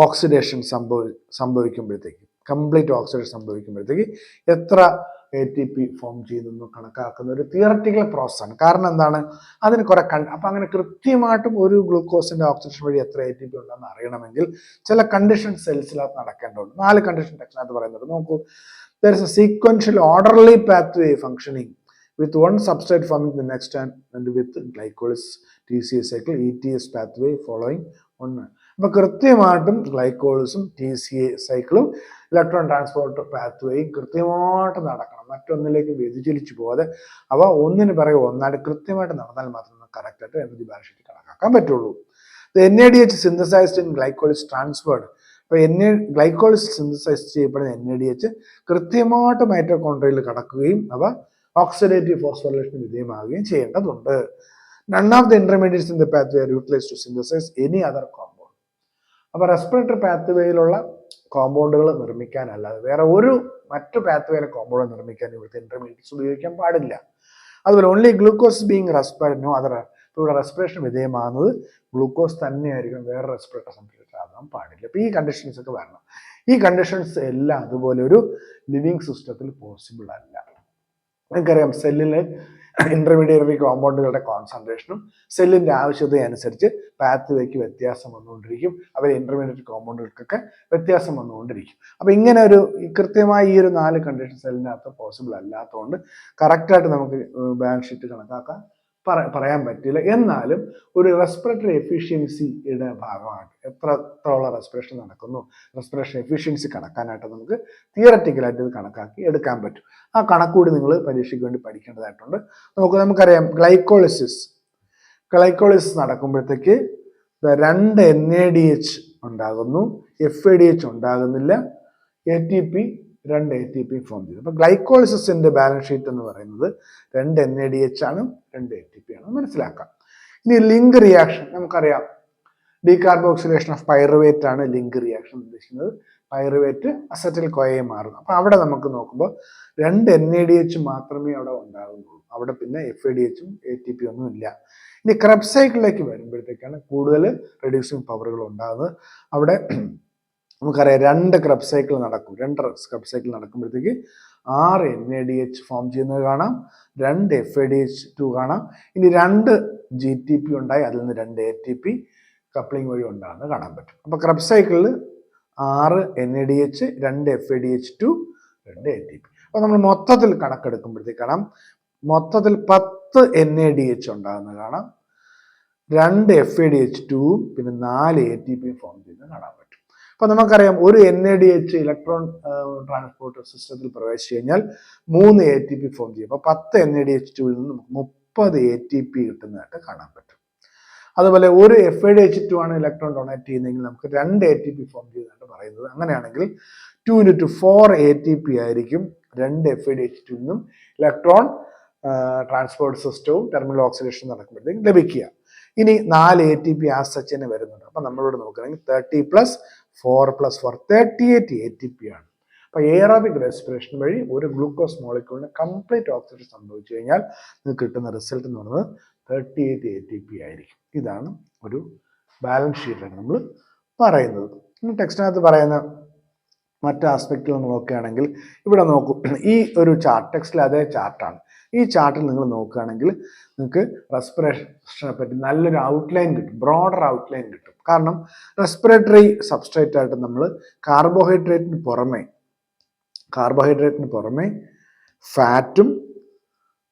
ഓക്സിഡേഷൻ സംഭവിക്കുമ്പോഴത്തേക്ക് കംപ്ലീറ്റ് ഓക്സിഡേഷൻ സംഭവിക്കുമ്പോഴത്തേക്ക് എത്ര ATP ഫോം ചെയ്യുന്നു കണക്കാക്കുന്ന ഒരു തിയററ്റിക്കൽ പ്രോസസ്സാണ്. കാരണം എന്താണ്, അതിന് കുറെ അപ്പം അങ്ങനെ കൃത്യമായിട്ടും ഒരു ഗ്ലൂക്കോസിന്റെ ഓക്സിഡേഷൻ വഴി എത്ര ATP ഉണ്ടെന്ന് അറിയണമെങ്കിൽ ചില കണ്ടീഷൻ സെൽസിനകത്ത് നടക്കേണ്ടതുണ്ട്. 4 കണ്ടീഷൻ ടെക്സ്റ്റിനകത്ത് പറയുന്നുണ്ട്. നോക്കൂ, there is a sequential orderly pathway functioning with one substrate forming the next and with glycolysis TCA cycle ETS pathway following one. അപ്പൊ കൃത്യമായിട്ടും ഗ്ലൈക്കോളിസും TCA സൈക്കിളും ഇലക്ട്രോൺ ട്രാൻസ്പോർട്ട് പാത്വേയും കൃത്യമായിട്ട് നടക്കണം. മറ്റൊന്നിലേക്ക് വ്യതിചലിച്ചു പോകാതെ അവ ഒന്നിന് പിറകെ ഒന്നായിട്ട് കൃത്യമായിട്ട് നടന്നാൽ മാത്രമേ കറക്റ്റായിട്ട് എനർജി ബാലൻസ് ഷീറ്റ് കണക്കാക്കാൻ പറ്റുള്ളൂ. NADH synthesised in glycolysis transferred. അപ്പൊ ഗ്ലൈക്കോളിസ് സിന്തസൈസ് ചെയ്യപ്പെടുന്ന NADH കൃത്യമായിട്ട് മൈറ്റോകോൺട്രിയയിൽ കടക്കുകയും അവ ഓക്സിഡേറ്റീവ് ഫോസ്ഫോറിലേഷന് വിധേയമാവുകയും ചെയ്യേണ്ടതുണ്ട്. None of the intermediates in the pathway are utilized to synthesize any other compound. അപ്പോൾ റെസ്പിറേറ്ററി പാത്വേയിലുള്ള കോമ്പൗണ്ടുകൾ നിർമ്മിക്കാനല്ലാതെ വേറെ ഒരു മറ്റു പാത്വേയിലെ കോമ്പൗണ്ട് നിർമ്മിക്കാൻ ഇവിടുത്തെ ഇന്റർമീഡിയറ്റ്സ് ഉപയോഗിക്കാൻ പാടില്ല. അതുപോലെ only glucose being respirated no other. ഇവിടെ റെസ്പിറേഷൻ വിധേയമാകുന്നത് ഗ്ലൂക്കോസ് തന്നെയായിരിക്കും, വേറെ റെസ്പിറേറ്റർ സംബന്ധിച്ച് ആകാൻ പാടില്ല. അപ്പോൾ ഈ കണ്ടീഷൻസ് ഒക്കെ വരണം. ഈ കണ്ടീഷൻസ് എല്ലാം അതുപോലെ ഒരു ലിവിങ് സിസ്റ്റത്തിൽ പോസിബിൾ അല്ല. നമുക്കറിയാം സെല്ലിലെ ഇന്റർമീഡിയറി കോമ്പൗണ്ടുകളുടെ കോൺസെൻട്രേഷനും സെല്ലിന്റെ ആവശ്യകത അനുസരിച്ച് പാത്വേക്ക് വ്യത്യാസം വന്നുകൊണ്ടിരിക്കും. അവരെ ഇന്റർമീഡിയറ്റ് കോമ്പൗണ്ടുകൾക്കൊക്കെ വ്യത്യാസം വന്നുകൊണ്ടിരിക്കും. അപ്പൊ ഇങ്ങനെ ഒരു കൃത്യമായി ഈ ഒരു 4 കണ്ടീഷൻ സെല്ലിനകത്ത് പോസിബിൾ അല്ലാത്തതുകൊണ്ട് കറക്റ്റായിട്ട് നമുക്ക് ബാലൻസ് ഷീറ്റ് കണക്കാക്കാൻ പറയാൻ പറ്റില്ല. എന്നാലും ഒരു റെസ്പിറേറ്ററി എഫിഷ്യൻസിയുടെ ഭാഗമായിട്ട് എത്രത്തോളം റെസ്പിറേഷൻ നടക്കുന്നു, റെസ്പിറേഷൻ എഫിഷ്യൻസി കണക്കാനായിട്ട് നമുക്ക് തിയററ്റിക്കലായിട്ട് ഇത് കണക്കാക്കി എടുക്കാൻ പറ്റും. ആ കണക്കൂടി നിങ്ങൾ പരീക്ഷയ്ക്ക് വേണ്ടി പഠിക്കേണ്ടതായിട്ടുണ്ട്. നമുക്കറിയാം ഗ്ലൈക്കോളിസിസ് നടക്കുമ്പോഴത്തേക്ക് 2 NADH ഉണ്ടാകുന്നു, FADH ഉണ്ടാകുന്നില്ല, ATP 2 ATP ഫോം ചെയ്തു. അപ്പൊ ഗ്ലൈക്കോളിസിന്റെ ബാലൻസ് ഷീറ്റ് എന്ന് പറയുന്നത് 2 NADH ആണ്, 2 ATP ആണ് മനസ്സിലാക്കാം. ഇനി ലിങ്ക് റിയാക്ഷൻ നമുക്കറിയാം, ഡീകാർബോക്സിലേഷൻ ഓഫ് പൈറുവേറ്റ് ആണ് ലിങ്ക് റിയാക്ഷൻ ഉദ്ദേശിക്കുന്നത്. പൈറുവേറ്റ് അസറ്റിൽ കോയയായി മാറുന്നു. അപ്പോൾ അവിടെ നമുക്ക് നോക്കുമ്പോൾ 2 NADH മാത്രമേ അവിടെ ഉണ്ടാകുന്നുള്ളൂ. അവിടെ പിന്നെ FADH ഉം ATP ഒന്നും ഇല്ല. ഇനി ക്രബ് സൈക്കിളിലേക്ക് വരുമ്പോഴത്തേക്കാണ് കൂടുതൽ റെഡ്യൂസിങ് പവറുകൾ ഉണ്ടാകുന്നത്. അവിടെ നമുക്കറിയാം 2 ക്രബ് സൈക്കിൾ നടക്കും. 2 ക്രബ് സൈക്കിൾ നടക്കുമ്പോഴത്തേക്ക് 6 NADH ഫോം ചെയ്യുന്നത് കാണാം, 2 FADH2 കാണാം. ഇനി 2 GTP ഉണ്ടായി, അതിൽ നിന്ന് 2 ATP കപ്ലിംഗ് വഴി ഉണ്ടാകുന്നത് കാണാൻ പറ്റും. അപ്പോൾ ക്രബ് സൈക്കിളിൽ 6 NADH, 2 FADH2, 2 ATP. അപ്പോൾ നമ്മൾ മൊത്തത്തിൽ കണക്കെടുക്കുമ്പോഴത്തേക്ക് കാണാം മൊത്തത്തിൽ 10 NADH ഉണ്ടാകുന്നത് കാണാം, 2 FADH2ഉം പിന്നെ 4 ATP ഫോം ചെയ്യുന്നത് കാണാൻ പറ്റും. അപ്പോൾ നമുക്കറിയാം ഒരു NADH ഇലക്ട്രോൺ ട്രാൻസ്പോർട്ട് സിസ്റ്റത്തിൽ പ്രവേശിച്ചു കഴിഞ്ഞാൽ 3 ATP ഫോം ചെയ്യും. അപ്പോൾ 10 NADH2ൽ നിന്ന് നമുക്ക് 30 ATP കിട്ടുന്നതായിട്ട് കാണാൻ പറ്റും. അതുപോലെ ഒരു FADH2 ആണ് ഇലക്ട്രോൺ ഡൊണേറ്റ് ചെയ്യുന്നതെങ്കിൽ നമുക്ക് 2 ATP ഫോം ചെയ്യുന്നതായിട്ട് പറയുന്നത്. അങ്ങനെയാണെങ്കിൽ 2 into 4 ATP ആയിരിക്കും 2 FADH2 നിന്നും ഇലക്ട്രോൺ ട്രാൻസ്പോർട്ട് സിസ്റ്റവും ടെർമിനൽ ഓക്സിഡേഷൻ നടക്കുമ്പോഴത്തേക്കും ലഭിക്കുക. ഇനി 4 ATP ആസ് സച്ച് തന്നെ വരുന്നുണ്ട്. അപ്പം നമ്മളോട് നോക്കുകയാണെങ്കിൽ 30 + 4 + 4 38 ATP ആണ്. അപ്പോൾ എയറോബിക് റെസ്പിറേഷൻ വഴി ഒരു ഗ്ലൂക്കോസ് മോളിക്യൂളിന് കംപ്ലീറ്റ് ഓക്സിഡേഷൻ സംഭവിച്ചു കഴിഞ്ഞാൽ നിങ്ങൾക്ക് കിട്ടുന്ന റിസൾട്ട് എന്ന് പറയുന്നത് 38 ATP ആയിരിക്കും. ഇതാണ് ഒരു ബാലൻസ് ഷീറ്റാണ് നമ്മൾ പറയുന്നത്. ഇനി ടെക്സ്റ്റിനകത്ത് പറയുന്ന മറ്റ് ആസ്പെക്റ്റുകൾ നമ്മൾ നോക്കുകയാണെങ്കിൽ ഇവിടെ നോക്കൂ, ഈ ഒരു ചാർട്ട് ടെക്സ്റ്റിൽ അതേ ചാർട്ടാണ്. ഈ ചാർട്ടിൽ നിങ്ങൾ നോക്കുകയാണെങ്കിൽ നിങ്ങൾക്ക് റെസ്പിറേഷനെ പറ്റി നല്ലൊരു ഔട്ട്ലൈൻ കിട്ടും, ബ്രോഡർ ഔട്ട്ലൈൻ കിട്ടും. കാരണം റെസ്പിറേറ്ററി സബ്സ്ട്രേറ്റ് ആയിട്ട് നമ്മൾ കാർബോഹൈഡ്രേറ്റിന് പുറമെ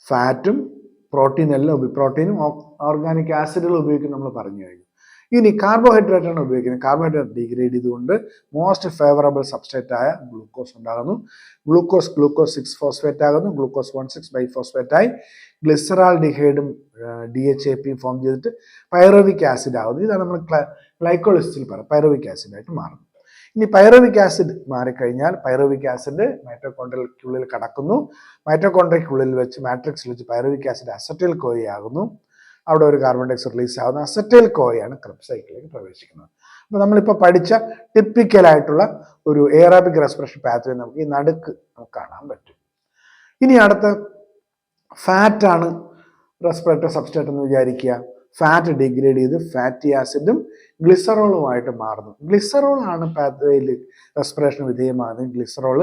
ഫാറ്റും പ്രോട്ടീനും ഓർഗാനിക് ആസിഡുകൾ ഉപയോഗിക്കും നമ്മൾ പറഞ്ഞു കഴിഞ്ഞു. ഇനി കാർബോഹൈഡ്രേറ്റ് ആണ് ഉപയോഗിക്കുന്നത്. കാർബോഹൈഡ്രേറ്റ് ഡീഗ്രേഡ് ചെയ്തുകൊണ്ട് മോസ്റ്റ് ഫേവറബിൾ സബ്സ്ട്രേറ്റ് ആയ ഗ്ലൂക്കോസ് ഉണ്ടാകുന്നു. ഗ്ലൂക്കോസ് 6 ഫോസ്ഫേറ്റ് ആകുന്നു. ഗ്ലൂക്കോസ് 1,6 ബൈഫോസ്ഫേറ്റ് ആയി ഗ്ലിസറാൾഡിഹൈഡും DHAPയും ഫോം ചെയ്തിട്ട് പൈറുവിക് ആസിഡ് ആകുന്നു. ഇതാണ് നമ്മൾ ഗ്ലൈക്കോളിസിസിൽ പറയുന്നത് പൈറുവിക് ആസിഡ് ആയിട്ട് മാറുന്നു. ഇനി പൈറുവിക് ആസിഡ് മാറിക്കഴിഞ്ഞാൽ പൈറുവിക് ആസിഡ് മൈറ്റോകോൺഡ്രിയയ്ക്കുള്ളിൽ കടക്കുന്നു. മൈറ്റോകോൺഡ്രിയയ്ക്കുള്ളിൽ വെച്ച് മാട്രിക്സിൽ വെച്ച് പൈറുവിക് ആസിഡ് അസറ്റൈൽ കോയ ആകുന്നു. അവിടെ ഒരു കാർബൺ ഡൈഓക്സൈഡ് റിലീസ് ആകുന്ന അസറ്റൈൽ കോയാണ് ക്രബ് സൈക്കിളിലേക്ക് പ്രവേശിക്കുന്നത്. അപ്പോൾ നമ്മളിപ്പോൾ പഠിച്ച ടിപ്പിക്കലായിട്ടുള്ള ഒരു എയറോബിക് റെസ്പിറേഷൻ പാത്വേ നമുക്ക് ഈ നടുക്ക് നമുക്ക് കാണാൻ പറ്റും. ഇനി അടുത്ത ഫാറ്റാണ് റെസ്പിറേറ്ററി സബ്സ്ട്രേറ്റ് എന്ന് വിചാരിക്കുക. ഫാറ്റ് ഡിഗ്രേഡ് ചെയ്ത് ഫാറ്റി ആസിഡും ഗ്ലിസറോളുമായിട്ട് മാറുന്നു. ഗ്ലിസറോൾ ആണ് പാത്വേയിൽ റെസ്പിറേഷൻ വിധേയമാകുന്നത്. ഗ്ലിസറോൾ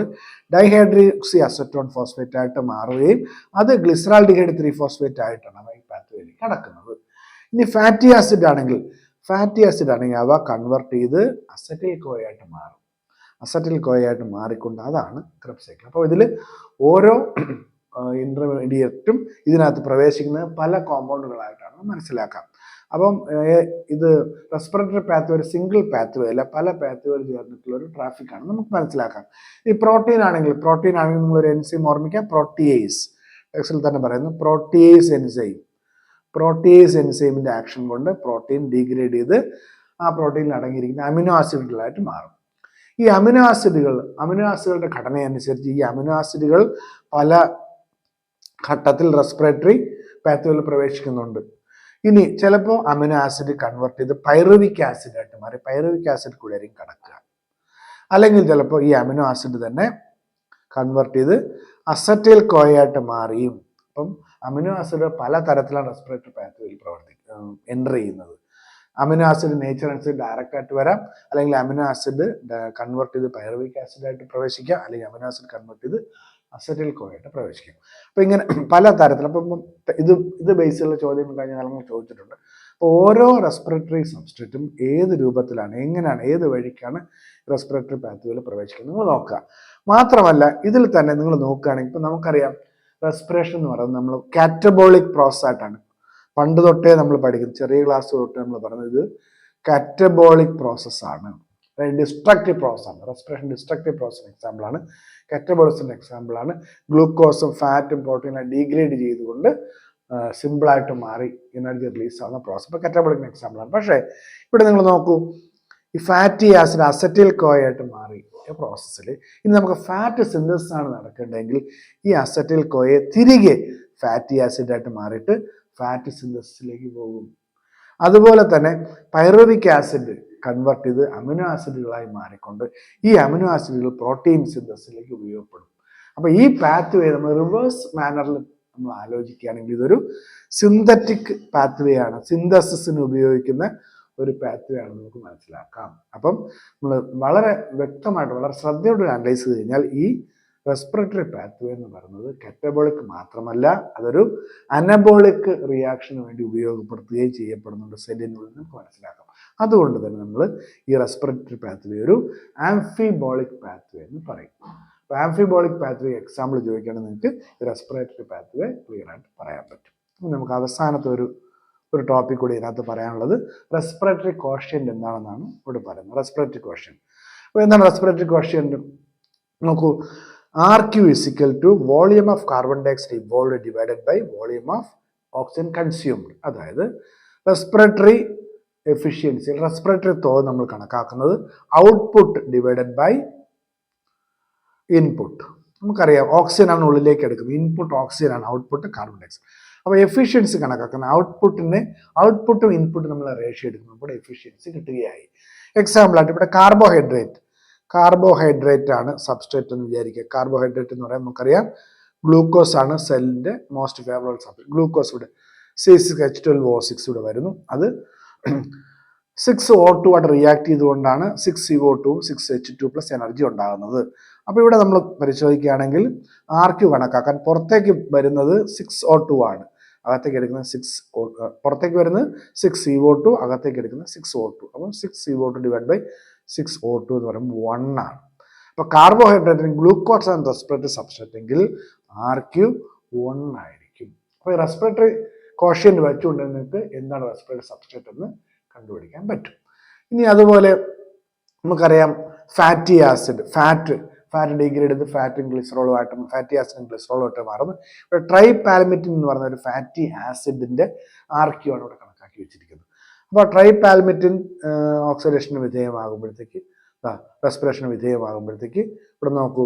ഡൈഹൈഡ്രോക്സി അസറ്റോൺ ഫോസ്ഫേറ്റ് ആയിട്ട് മാറുകയും അത് ഗ്ലിസറാൾഡിഹൈഡ് 3 ഫോസ്ഫേറ്റ് ആയിട്ടാണ് ഈ പാത്വേയിലേക്ക് കടക്കുന്നത്. ഇനി ഫാറ്റി ആസിഡ് ആണെങ്കിൽ അവ കൺവെർട്ട് ചെയ്ത് അസറ്റൈൽ കോയായിട്ട് മാറും. അസറ്റൈൽ കോയായിട്ട് മാറിക്കൊണ്ട് അതാണ് ക്രബ് സൈക്കിൾ. അപ്പോൾ ഇതിൽ ഓരോ ഇന്റർമീഡിയറ്റും ഇതിനകത്ത് പ്രവേശിക്കുന്നത് പല കോമ്പൗണ്ടുകളായിട്ടാണ് മനസ്സിലാക്കാം. അപ്പം ഇത് റെസ്പിറേറ്ററി പാത്വേ ഒരു സിംഗിൾ പാത്വേ അല്ല, പല പാത്വേകൾ ചേർന്നിട്ടുള്ള ഒരു ട്രാഫിക്കാണ് നമുക്ക് മനസ്സിലാക്കാം. ഈ പ്രോട്ടീൻ ആണെങ്കിൽ നിങ്ങളൊരു എൻസൈം ഓർമ്മിക്കുക, പ്രോട്ടിയേസ്. ടെക്സ്റ്റിൽ തന്നെ പറയുന്നു പ്രോട്ടിയേസ് എൻസൈമിന്റെ ആക്ഷൻ കൊണ്ട് പ്രോട്ടീൻ ഡീഗ്രേഡ് ചെയ്ത് ആ പ്രോട്ടീനിൽ അടങ്ങിയിരിക്കുന്ന അമിനോ ആസിഡുകളായിട്ട് മാറും. ഈ അമിനോ ആസിഡുകളുടെ ഘടനയനുസരിച്ച് ഈ അമിനോ ആസിഡുകൾ പല ഘട്ടത്തിൽ റെസ്പിറേറ്ററി പാത്വേയിൽ പ്രവേശിക്കുന്നുണ്ട്. ഇനി ചിലപ്പോൾ അമിനോ ആസിഡ് കൺവെർട്ട് ചെയ്ത് പൈറുവിക് ആസിഡ് ആയിട്ട് മാറി പൈറുവിക് ആസിഡ് കൂടെ ആയിരിക്കും കടക്കുക. അല്ലെങ്കിൽ ചിലപ്പോൾ ഈ അമിനോ ആസിഡ് തന്നെ കൺവെർട്ട് ചെയ്ത് അസറ്റൈൽ കോയായിട്ട് മാറിയും. അപ്പം അമിനോ ആസിഡ് പല തരത്തിലാണ് റെസ്പിറേറ്ററി പാത്വേയിൽ എൻ്റർ ചെയ്യുന്നത്. അമിനോ ആസിഡ് നേച്ചർ അനുസരിച്ച് ഡയറക്റ്റ് ആയിട്ട് വരാം, അല്ലെങ്കിൽ അമിനോ ആസിഡ് കൺവെർട്ട് ചെയ്ത് പൈറുവിക് ആസിഡായിട്ട് പ്രവേശിക്കാം, അല്ലെങ്കിൽ അമിനോ ആസിഡ് കൺവെർട്ട് ചെയ്ത് അസറ്റൈൽ കോയായിട്ട് പ്രവേശിക്കും. അപ്പോൾ ഇങ്ങനെ പല തരത്തിൽ. അപ്പം ഇത് ബേസിലുള്ള ചോദ്യം കഴിഞ്ഞ കാലങ്ങൾ ചോദിച്ചിട്ടുണ്ട്. അപ്പോൾ ഓരോ റെസ്പിറേറ്ററി സബ്സ്ട്രേറ്റും ഏത് രൂപത്തിലാണ്, എങ്ങനെയാണ്, ഏത് വഴിക്കാണ് റെസ്പിറേറ്ററി പാത്വേയിൽ പ്രവേശിക്കുന്നത് നിങ്ങൾ നോക്കുക. മാത്രമല്ല ഇതിൽ തന്നെ നിങ്ങൾ നോക്കുകയാണെങ്കിൽ ഇപ്പം നമുക്കറിയാം റെസ്പിറേഷൻ എന്ന് പറയുന്നത് നമ്മൾ കാറ്റബോളിക് പ്രോസസ് ആയിട്ടാണ് പണ്ട് തൊട്ടേ നമ്മൾ പഠിക്കുന്നത്. ചെറിയ ക്ലാസ് തൊട്ടേ നമ്മൾ പറയുന്നത് ഇത് കാറ്റബോളിക് പ്രോസസ്സാണ്, ഡിസ്ട്രക്റ്റീവ് പ്രോസസ്സാണ്. റെസ്പിറേഷൻ ഡിസ്ട്രക്റ്റീവ് പ്രോസസ് എക്സാമ്പിളാണ്, കാറ്റബോളിസത്തിൻ്റെ എക്സാമ്പിളാണ്. ഗ്ലൂക്കോസും ഫാറ്റും പ്രോട്ടീനെ ഡീഗ്രേഡ് ചെയ്തുകൊണ്ട് സിമ്പിളായിട്ട് മാറി എനർജി റിലീസ് ആവുന്ന പ്രോസസ്. ഇപ്പോൾ കാറ്റബോളിക്കിന് എക്സാമ്പിളാണ്. പക്ഷേ ഇവിടെ നിങ്ങൾ നോക്കൂ, ഈ ഫാറ്റി ആസിഡ് അസറ്റൈൽ കോയായിട്ട് മാറി പ്രോസസ്സിൽ ഇനി നമുക്ക് ഫാറ്റ് സിന്തസിസ് ആണ് നടക്കേണ്ടതെങ്കിൽ ഈ അസറ്റൈൽ കോയെ തിരികെ ഫാറ്റി ആസിഡായിട്ട് മാറിയിട്ട് ഫാറ്റ് സിന്തസിസിലേക്ക് പോകും. അതുപോലെ തന്നെ പൈറുവിക് ആസിഡ് കൺവെർട്ട് ചെയ്ത് അമിനോ ആസിഡുകളായി മാറിക്കൊണ്ട് ഈ അമിനോ ആസിഡുകൾ പ്രോട്ടീൻ സിന്തസിസിലേക്ക് ഉപയോഗപ്പെടും. അപ്പോൾ ഈ പാത്ത് വേ നമ്മൾ റിവേഴ്സ് മാനറിൽ നമ്മൾ ആലോചിക്കുകയാണെങ്കിൽ ഇതൊരു സിന്തറ്റിക് പാത്ത് വേ ആണ്, സിന്തസിസിന് ഉപയോഗിക്കുന്ന ഒരു പാത്ത് വേ ആണെന്ന് നമുക്ക് മനസ്സിലാക്കാം. അപ്പം നമ്മൾ വളരെ വ്യക്തമായിട്ട് വളരെ ശ്രദ്ധയോടെ അനലൈസ് ചെയ്ത് കഴിഞ്ഞാൽ ഈ റെസ്പിറേറ്ററി പാത്ത് വേ എന്ന് പറയുന്നത് കാറ്റബോളിക് മാത്രമല്ല, അതൊരു അനബോളിക് റിയാക്ഷന് വേണ്ടി ഉപയോഗപ്പെടുത്തുകയും ചെയ്യപ്പെടുന്നുണ്ട് സെല്ലിനുള്ളിൽ നമുക്ക് മനസ്സിലാക്കാം. അതുകൊണ്ട് തന്നെ നമ്മൾ ഈ റെസ്പിറേറ്ററി പാത്ത് വേ ഒരു ആംഫിബോളിക് പാത്ത് വേ എന്ന് പറയും. അപ്പോൾ ആംഫിബോളിക് പാത്ത് വേ എക്സാമ്പിൾ ചോദിക്കുകയാണെങ്കിൽ നിങ്ങൾക്ക് ഈ റെസ്പിറേറ്ററി പാത്ത് വേ ക്ലിയർ ആയിട്ട് പറയാൻ പറ്റും. നമുക്ക് അവസാനത്തെ ഒരു ടോപ്പിക് കൂടി ഇതിനകത്ത് പറയാനുള്ളത് റെസ്പിറേറ്ററി കോഷ്യന്റ് എന്താണെന്നാണ് ഇവിടെ പറയുന്നത്. റെസ്പിറേറ്ററി കോഷ്യന്റ്, അപ്പോൾ എന്താണ് റെസ്പിറേറ്ററി കോഷ്യന്റ്? നോക്കൂ, RQ is equal to volume of carbon dioxide evolved divided by volume of oxygen consumed. അതായത് റെസ്പിറേറ്ററി എഫിഷ്യൻസി, റെസ്പിറേറ്ററി തോത് നമ്മൾ കണക്കാക്കുന്നത് ഔട്ട്പുട്ട് ഡിവൈഡഡ് ബൈ ഇൻപുട്ട്. നമുക്കറിയാം ഓക്സിജൻ ആണ് ഉള്ളിലേക്ക് എടുക്കുന്നത്, ഇൻപുട്ട് ഓക്സിജൻ ആണ്, ഔട്ട്പുട്ട് കാർബൺ ഡയോക്സൈഡ്. അപ്പോൾ എഫിഷ്യൻസി കണക്കാക്കുന്ന ഔട്ട്പുട്ടും ഇൻപുട്ടും നമ്മൾ റേഷ്യോ എടുക്കുമ്പോൾ എഫിഷ്യൻസി കിട്ടുകയായി. എക്സാമ്പിളായിട്ട് ഇവിടെ കാർബോഹൈഡ്രേറ്റ് ആണ് സബ്സ്ട്രേറ്റ് എന്ന് വിചാരിക്കുക. കാർബോഹൈഡ്രേറ്റ് എന്ന് പറയുമ്പോൾ നമുക്കറിയാം ഗ്ലൂക്കോസ് ആണ് സെല്ലിൻ്റെ മോസ്റ്റ് ഫേവറബിൾ സബ്സ്ട്രേറ്റ്. ഗ്ലൂക്കോസ് ഇവിടെ C6H12O6 ഇവിടെ വരുന്നു. അത് 6O2 ആയിട്ട് റിയാക്ട് ചെയ്തുകൊണ്ടാണ് 6CO2 6H2+ എനർജി ഉണ്ടാകുന്നത്. അപ്പോൾ ഇവിടെ നമ്മൾ പരിശോധിക്കുകയാണെങ്കിൽ RQ കണക്കാക്കാൻ പുറത്തേക്ക് വരുന്നത് 6O2 ആണ്, അകത്തേക്ക് എടുക്കുന്നത് പുറത്തേക്ക് വരുന്നത് 6CO2, അകത്തേക്ക് എടുക്കുന്നത് 6O2. അപ്പം 6CO2 ഡിവൈഡ് ബൈ 6O2 എന്ന് പറയുമ്പോൾ 1 ആണ്. അപ്പോൾ കാർബോഹൈഡ്രേറ്റിന് ഗ്ലൂക്കോസ് ആണ് റെസ്പിറേറ്ററി സബ്സ്ട്രേറ്റ് എങ്കിൽ RQ 1 ആയിരിക്കും. അപ്പോൾ ഈ റെസ്പിറേറ്ററി കോഷ്യന്റ് വെച്ചുകൊണ്ട് നിങ്ങൾക്ക് എന്താണ് റെസ്പിറേറ്ററി സബ്സ്ട്രേറ്റ് എന്ന് കണ്ടുപിടിക്കാൻ പറ്റും. ഇനി അതുപോലെ നമുക്കറിയാം ഫാറ്റി ആസിഡ്, ഫാറ്റ് ഡീഗ്രേഡ് ചെയ്ത് ഫാറ്റും ഗ്ലിസറോളുമായിട്ടും ഫാറ്റി ആസിഡും ഗ്ലിസറോളുമായിട്ട് മാറുന്നു. ഇവിടെ ട്രൈപാൽമിറ്റിൻ എന്ന് പറയുന്ന ഒരു ഫാറ്റി ആസിഡിന്റെ RQ ആണ് ഇവിടെ കണക്കാക്കി വെച്ചിരിക്കുന്നത്. അപ്പോൾ ട്രൈപാൽമിറ്റിൻ ഓക്സിഡേഷന് വിധേയമാകുമ്പോഴത്തേക്ക്, റെസ്പിറേഷന് വിധേയമാകുമ്പോഴത്തേക്ക് ഇവിടെ നോക്കൂ,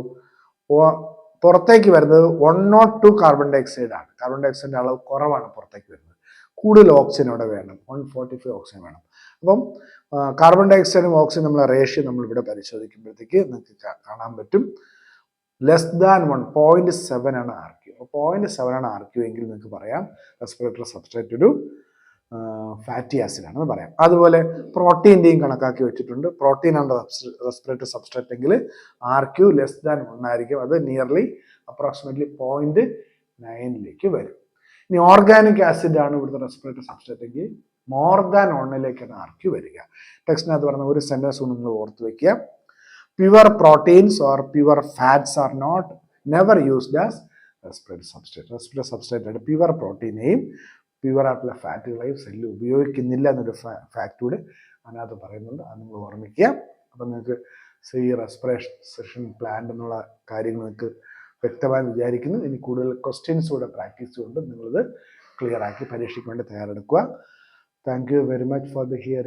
പുറത്തേക്ക് വരുന്നത് 102 കാർബൺ ഡയോക്സൈഡ് ആണ്. കാർബൺ ഡയോക്സൈഡിന്റെ അളവ് കുറവാണ് പുറത്തേക്ക് വരുന്നത്, കൂടുതൽ ഓക്സിജൻ അവിടെ വേണം, 145 ഓക്സിജൻ വേണം. അപ്പം കാർബൺ ഡയോക്സൈഡും ഓക്സിജൻ നമ്മളെ റേഷ്യോ നമ്മൾ ഇവിടെ പരിശോധിക്കുമ്പോഴത്തേക്ക് നിങ്ങൾക്ക് കാണാൻ പറ്റും ലെസ് ദാൻ 1, 0.7 ആണ് RQ. അപ്പോൾ 0.7 ആണ് RQ എങ്കിൽ നിങ്ങൾക്ക് പറയാം റെസ്പിറേറ്ററി സബ്സ്ട്രേറ്റ് ഒരു ഫാറ്റി ആസിഡ് ആണെന്ന് പറയാം. അതുപോലെ പ്രോട്ടീൻ്റെയും കണക്കാക്കി വെച്ചിട്ടുണ്ട്. പ്രോട്ടീൻ ആണ് റെസ്പിറേറ്ററി സബ്സ്ട്രേറ്റ് എങ്കിൽ RQ ലെസ് ദാൻ 1 ആയിരിക്കും, അത് നിയർലി അപ്രോക്സിമേറ്റ്ലി 0.9 വരും. ഇനി ഓർഗാനിക് ആസിഡ് ആണ് ഇവിടുത്തെ റെസ്പിറേറ്ററി സബ്സ്ട്രേറ്റ് എങ്കിൽ മോർ ദാൻ 1 RQ വരിക. ടെക്സ്റ്റിനകത്ത് പറഞ്ഞ ഒരു സെന്റൻസ് നിങ്ങൾ ഓർത്ത് വെക്കുക, pure proteins or pure fats R never used as respiratory substrate. Respiratory substrate ആയിട്ട് പ്യുവർ പ്രോട്ടീനെയും പ്യുവർ ആയിട്ടുള്ള ഫാറ്റുകളെയും സെല്ല് ഉപയോഗിക്കുന്നില്ല എന്നൊരു ഫാക്ട് കൂടെ അതിനകത്ത് പറയുന്നുണ്ട്, അത് നിങ്ങൾ ഓർമ്മിക്കുക. അപ്പം നിങ്ങൾക്ക് ഈ റെസ്പിറേഷൻ പ്ലാന്റ് എന്നുള്ള കാര്യങ്ങൾ നിങ്ങൾക്ക് വ്യക്തമായി വിചാരിക്കുന്നു. ഇനി കൂടുതൽ ക്വസ്റ്റ്യൻസ് കൂടെ പ്രാക്ടീസ് കൊണ്ട് നിങ്ങളിത് ക്ലിയർ ആക്കി പരീക്ഷയ്ക്ക് വേണ്ടി തയ്യാറെടുക്കുക. Thank you very much for the hearing.